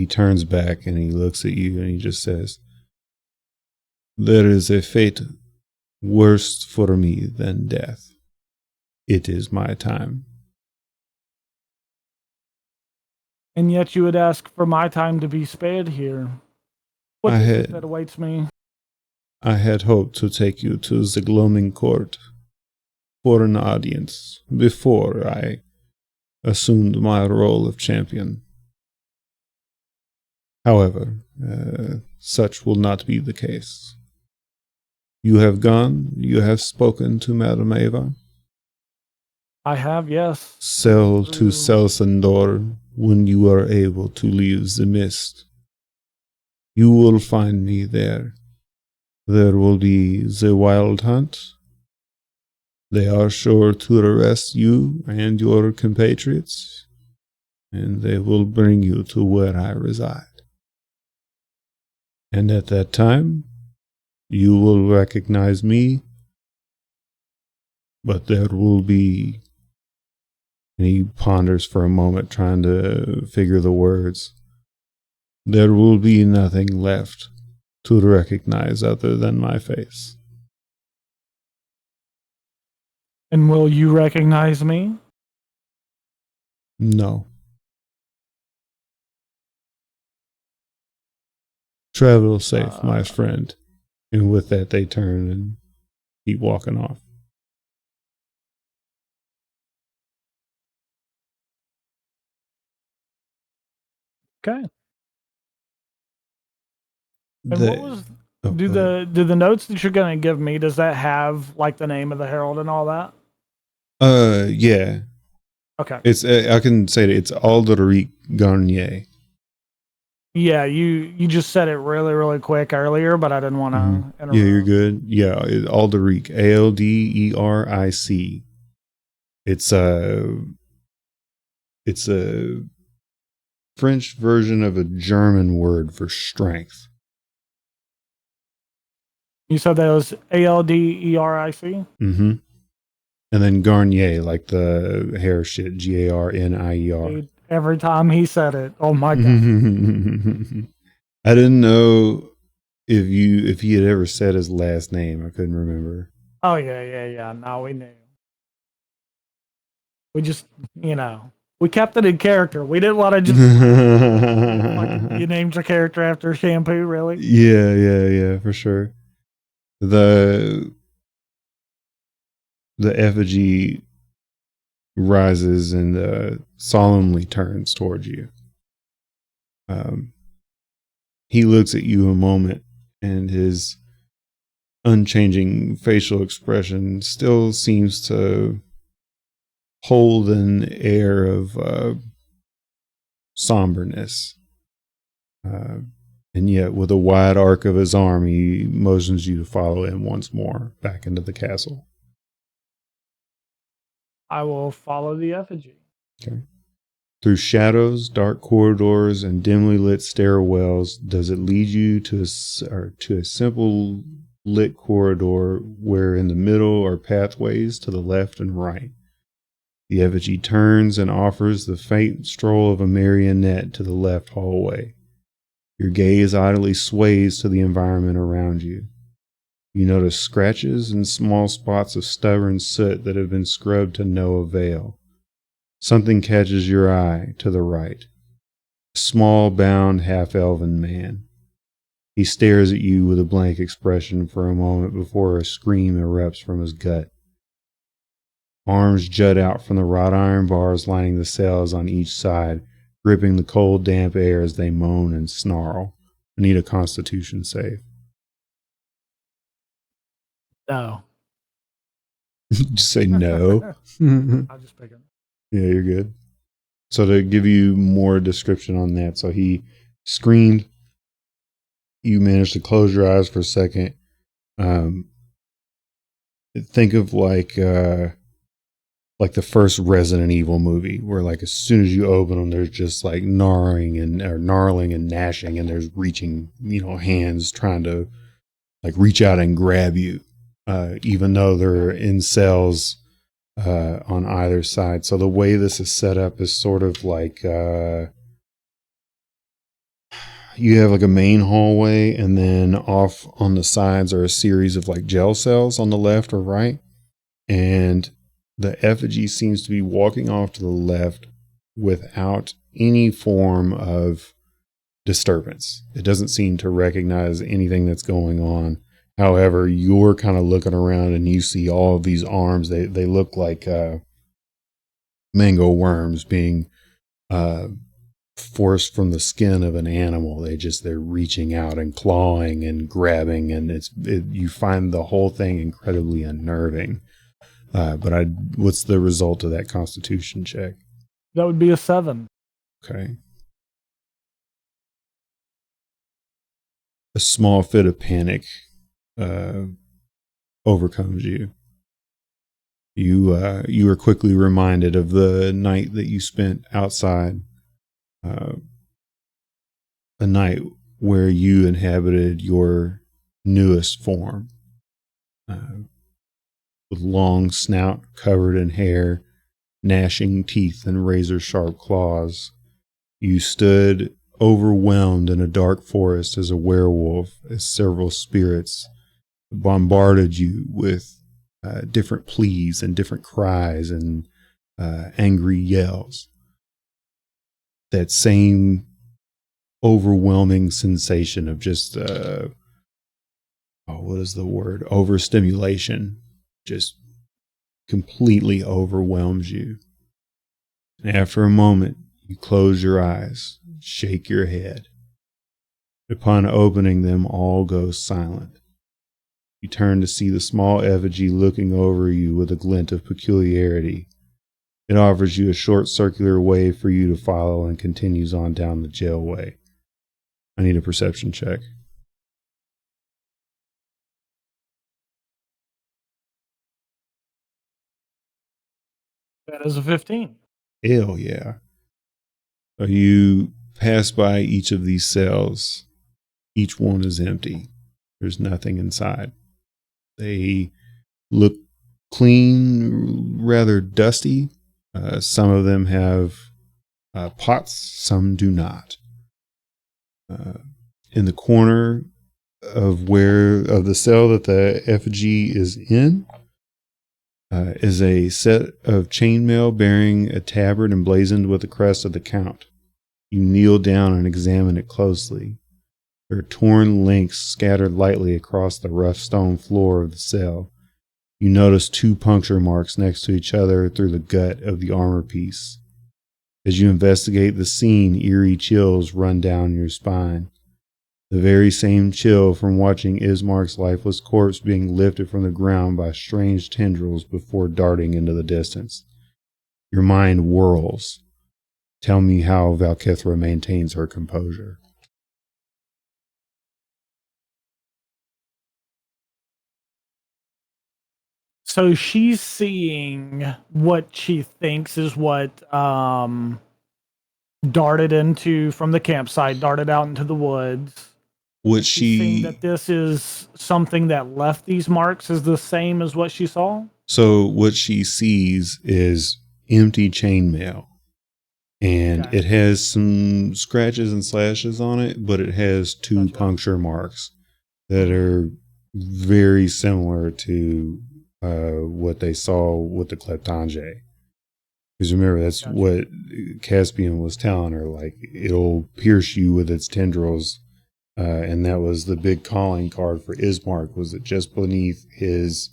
turns back and he looks at you and he just says, "There is a fate worse for me than death. It is my time." And yet you would ask for my time to be spared here. What is it that awaits me? I had hoped to take you to the gloaming court for an audience before I assumed my role of champion. However, such will not be the case. You have gone, you have spoken to Madame Eva. I have, yes. Sail to Selsandor when you are able to leave the mist. You will find me there. There will be the wild hunt. They are sure to arrest you and your compatriots, and they will bring you to where I reside. And at that time, you will recognize me, but there will be... And he ponders for a moment, trying to figure the words. There will be nothing left to recognize other than my face. And will you recognize me? No. Travel safe, my friend. And with that, they turn and keep walking off. Okay. And what was do the notes that you're gonna give me, does that have like the name of the herald and all that? Yeah. Okay. It's I can say it's Alderic Garnier. Yeah, you just said it really, really quick earlier, but I didn't want to interrupt. Yeah, you're good. Yeah, Alderic, Alderic. It's a French version of a German word for strength. You said that was Alderic? Mm-hmm. And then Garnier, like the hair shit, Garnier. Dude, every time he said it, oh my god. I didn't know if he had ever said his last name. I couldn't remember. Oh yeah. No, we knew. We just, we kept it in character. We didn't want to just like, you named your character after shampoo, really? Yeah, for sure. The effigy rises and solemnly turns towards you. He looks at you a moment, and his unchanging facial expression still seems to hold an air of somberness. And yet, with a wide arc of his arm, he motions you to follow him once more back into the castle. I will follow the effigy. Okay. Through shadows, dark corridors, and dimly lit stairwells, does it lead you to a simple lit corridor where in the middle are pathways to the left and right. The effigy turns and offers the faint stroll of a marionette to the left hallway. Your gaze idly sways to the environment around you. You notice scratches and small spots of stubborn soot that have been scrubbed to no avail. Something catches your eye to the right. A small, bound, half-elven man. He stares at you with a blank expression for a moment before a scream erupts from his gut. Arms jut out from the wrought iron bars lining the cells on each side, gripping the cold, damp air as they moan and snarl. I need a constitution save. No. Just say no. I'll just pick it. Yeah, you're good. So to give you more description on that, so he screamed. You managed to close your eyes for a second. Think of like the first Resident Evil movie, where like as soon as you open them, there's just like gnarling and gnashing, and there's reaching, hands trying to like reach out and grab you, even though they're in cells on either side. So the way this is set up is sort of like you have like a main hallway, and then off on the sides are a series of like jail cells on the left or right. And the effigy seems to be walking off to the left without any form of disturbance. It doesn't seem to recognize anything that's going on. However, you're kind of looking around and you see all of these arms. They look like mango worms being forced from the skin of an animal. They're reaching out and clawing and grabbing, and you find the whole thing incredibly unnerving. But what's the result of that Constitution check? That would be a 7. Okay. A small fit of panic overcomes you. You are quickly reminded of the night that you spent outside. A night where you inhabited your newest form, with long snout covered in hair, gnashing teeth and razor sharp claws. You stood overwhelmed in a dark forest as a werewolf, as several spirits bombarded you with different pleas and different cries and angry yells. That same overwhelming sensation of just what is the word? Overstimulation just completely overwhelms you. And after a moment, you close your eyes, shake your head. Upon opening them, all goes silent. You turn to see the small effigy looking over you with a glint of peculiarity. It offers you a short circular way for you to follow and continues on down the jailway. I need a perception check. That is a 15. Hell yeah. So you pass by each of these cells. Each one is empty. There's nothing inside. They look clean, rather dusty. Some of them have pots, some do not. In the corner of the cell that the effigy is in is a set of chainmail bearing a tabard emblazoned with the crest of the Count. You kneel down and examine it closely. There are torn links scattered lightly across the rough stone floor of the cell. You notice 2 puncture marks next to each other through the gut of the armor piece. As you investigate the scene, eerie chills run down your spine. The very same chill from watching Ismark's lifeless corpse being lifted from the ground by strange tendrils before darting into the distance. Your mind whirls. Tell me how Valkithra maintains her composure. So she's seeing what she thinks is what darted from the campsite, darted out into the woods. What She's seeing that this is something that left these marks is the same as what she saw? So what she sees is empty chainmail. And Okay. it has some scratches and slashes on it, but it has 2 puncture marks that are very similar to what they saw with the Kleptange. Because remember, that's what Caspian was telling her, like, it'll pierce you with its tendrils. And that was the big calling card for Ismark, was that just beneath his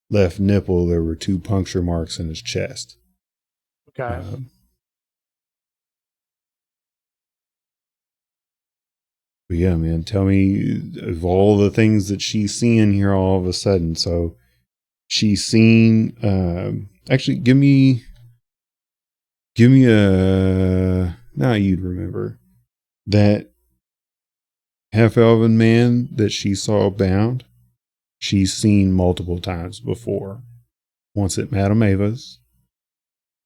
left nipple, there were 2 puncture marks in his chest. Okay. But yeah, man, tell me of all the things that she's seeing here all of a sudden. So she's seen, actually, give me Give me a... Now you'd remember. That half-elven man that she saw bound, she's seen multiple times before. Once at Madame Ava's,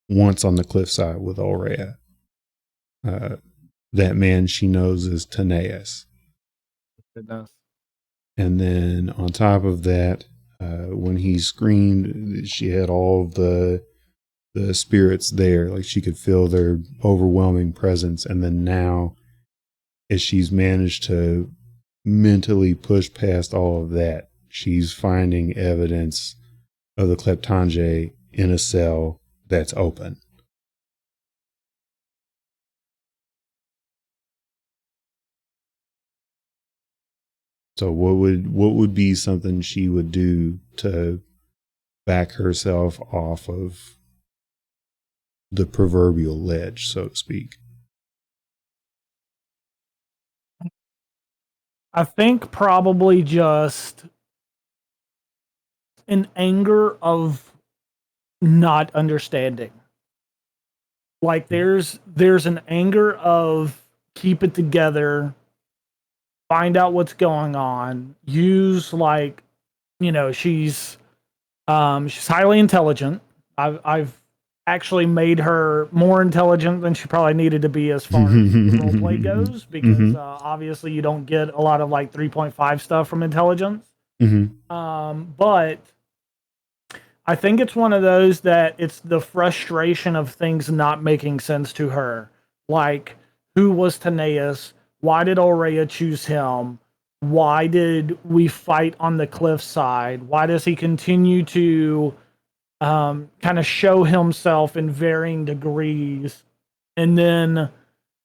once on the cliffside with Aurea. That man she knows is Taneas. Goodness. And then on top of that, when he screamed, she had all of the spirits there. Like she could feel their overwhelming presence. And then now, as she's managed to mentally push past all of that, she's finding evidence of the Kleptange in a cell that's open. So what would be something she would do to back herself off of the proverbial ledge, so to speak? I think probably just an anger of not understanding. Like there's an anger of keep it together, find out what's going on, use like, she's highly intelligent. I've actually made her more intelligent than she probably needed to be as far as the roleplay goes, because obviously you don't get a lot of like 3.5 stuff from intelligence. But I think it's one of those that it's the frustration of things not making sense to her. Like, who was Taneas? Why did Aurea choose him? Why did we fight on the cliffside? Why does he continue to kind of show himself in varying degrees? And then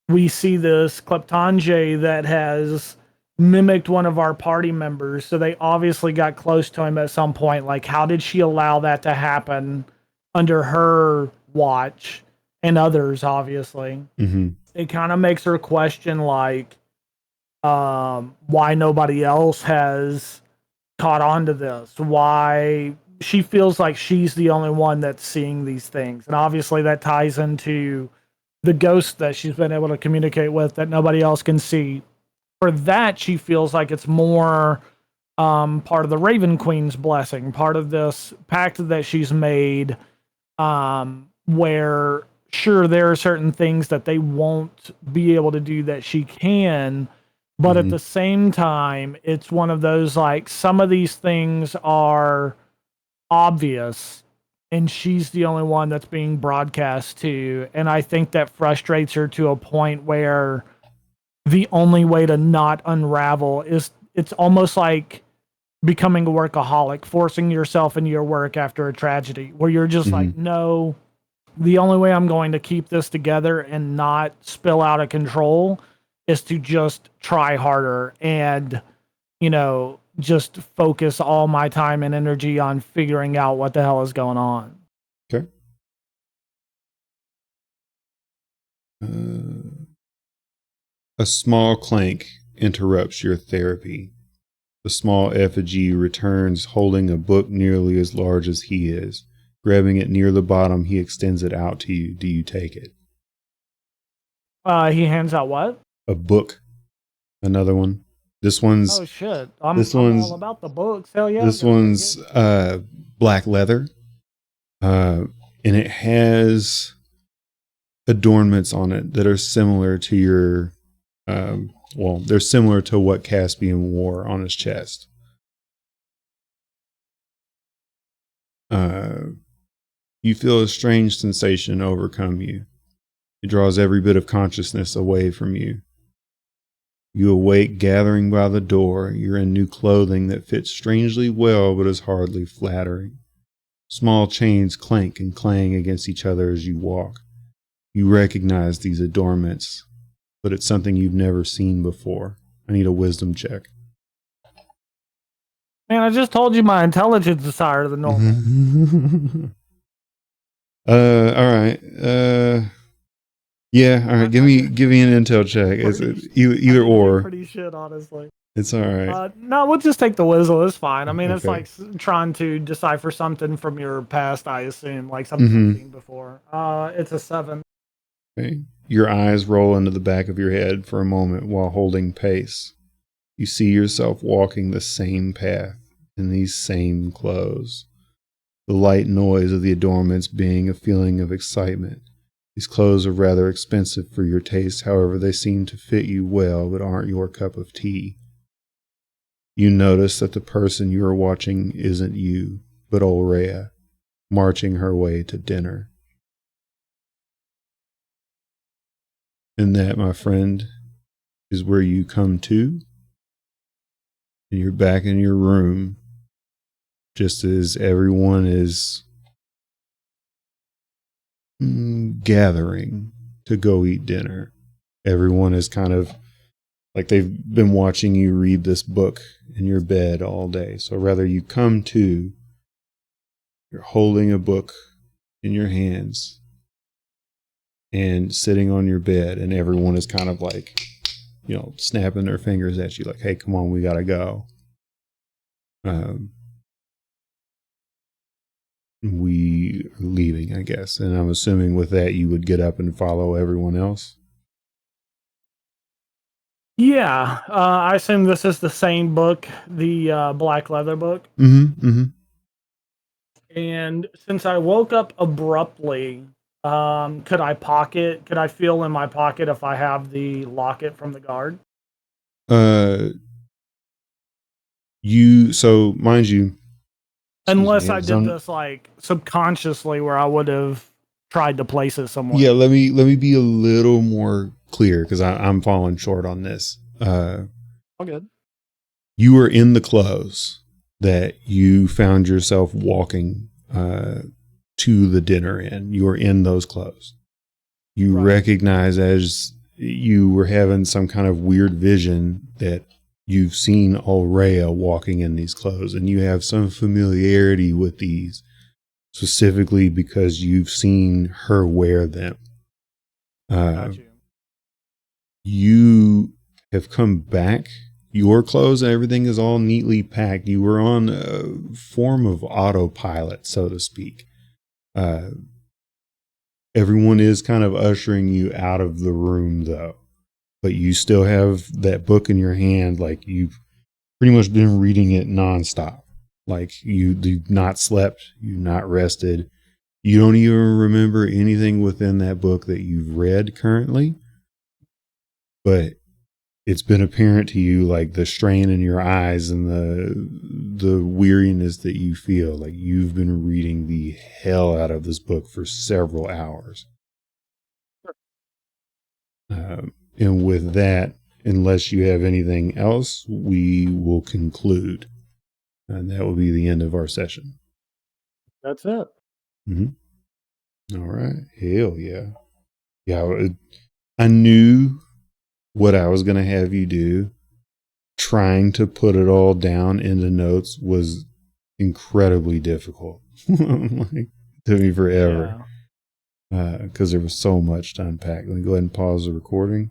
we see this Kleptange that has mimicked one of our party members. So they obviously got close to him at some point. Like, how did she allow that to happen under her watch and others, obviously? It kind of makes her question, like, why nobody else has caught on to this, why she feels like she's the only one that's seeing these things. And obviously that ties into the ghost that she's been able to communicate with that nobody else can see. For that, she feels like it's more part of the Raven Queen's blessing, part of this pact that she's made, where sure, there are certain things that they won't be able to do that she can, but at the same time, it's one of those, like, some of these things are obvious and she's the only one that's being broadcast to. And I think that frustrates her to a point where the only way to not unravel is it's almost like becoming a workaholic, forcing yourself into your work after a tragedy, where you're just like, no, the only way I'm going to keep this together and not spill out of control is to just try harder and, just focus all my time and energy on figuring out what the hell is going on. Okay. A small clank interrupts your therapy. The small effigy returns holding a book nearly as large as he is. Grabbing it near the bottom, he extends it out to you. Do you take it? He hands out what? A book. Another one. This one's... Oh, shit. I'm all about the books. Hell yeah. This one's black leather. And it has adornments on it that are similar to your... they're similar to what Caspian wore on his chest. You feel a strange sensation overcome you. It draws every bit of consciousness away from you. You awake gathering by the door. You're in new clothing that fits strangely well but is hardly flattering. Small chains clank and clang against each other as you walk. You recognize these adornments, but it's something you've never seen before. I need a wisdom check. Man, I just told you my intelligence is higher than normal. All right. Yeah, all right. Give me an intel check. Is it either or? Pretty shit, honestly. It's all right. No, we'll just take the wisdom. It's fine. I mean, it's like trying to decipher something from your past, I assume, like something you've seen before. It's a 7. Okay. Your eyes roll into the back of your head for a moment while holding pace. You see yourself walking the same path in these same clothes. The light noise of the adornments being a feeling of excitement. These clothes are rather expensive for your taste, however, they seem to fit you well, but aren't your cup of tea. You notice that the person you are watching isn't you, but Ulrea, marching her way to dinner. And that, my friend, is where you come to. And you're back in your room, just as everyone is gathering to go eat dinner. Everyone is kind of like they've been watching you read this book in your bed all day. So rather you come to, you're holding a book in your hands and sitting on your bed, and everyone is kind of like, snapping their fingers at you like, hey, come on, we gotta go. We are leaving, I guess. And I'm assuming with that, you would get up and follow everyone else. Yeah, I assume this is the same book, the black leather book. Mm-hmm. Mm-hmm. And since I woke up abruptly, could I feel in my pocket if I have the locket from the guard? So mind you, Unless I did this like subconsciously where I would have tried to place it somewhere. Yeah, let me be a little more clear because I'm falling short on this. All good. You were in the clothes that you found yourself walking to the dinner in. You were in those clothes. You recognize as you were having some kind of weird vision that you've seen Ulrea walking in these clothes, and you have some familiarity with these, specifically because you've seen her wear them. Got you. You have come back. Your clothes and everything is all neatly packed. You were on a form of autopilot, so to speak. Everyone is kind of ushering you out of the room, though. But you still have that book in your hand, like you've pretty much been reading it nonstop. Like you've not slept, you've not rested. You don't even remember anything within that book that you've read currently. But it's been apparent to you, like the strain in your eyes and the weariness that you feel. Like you've been reading the hell out of this book for several hours. And with that, unless you have anything else, we will conclude. And that will be the end of our session. That's it. Mm-hmm. All right. Hell yeah. Yeah, I knew what I was going to have you do. Trying to put it all down into notes was incredibly difficult. Like, it took me forever. Because there was so much to unpack. Let me go ahead and pause the recording.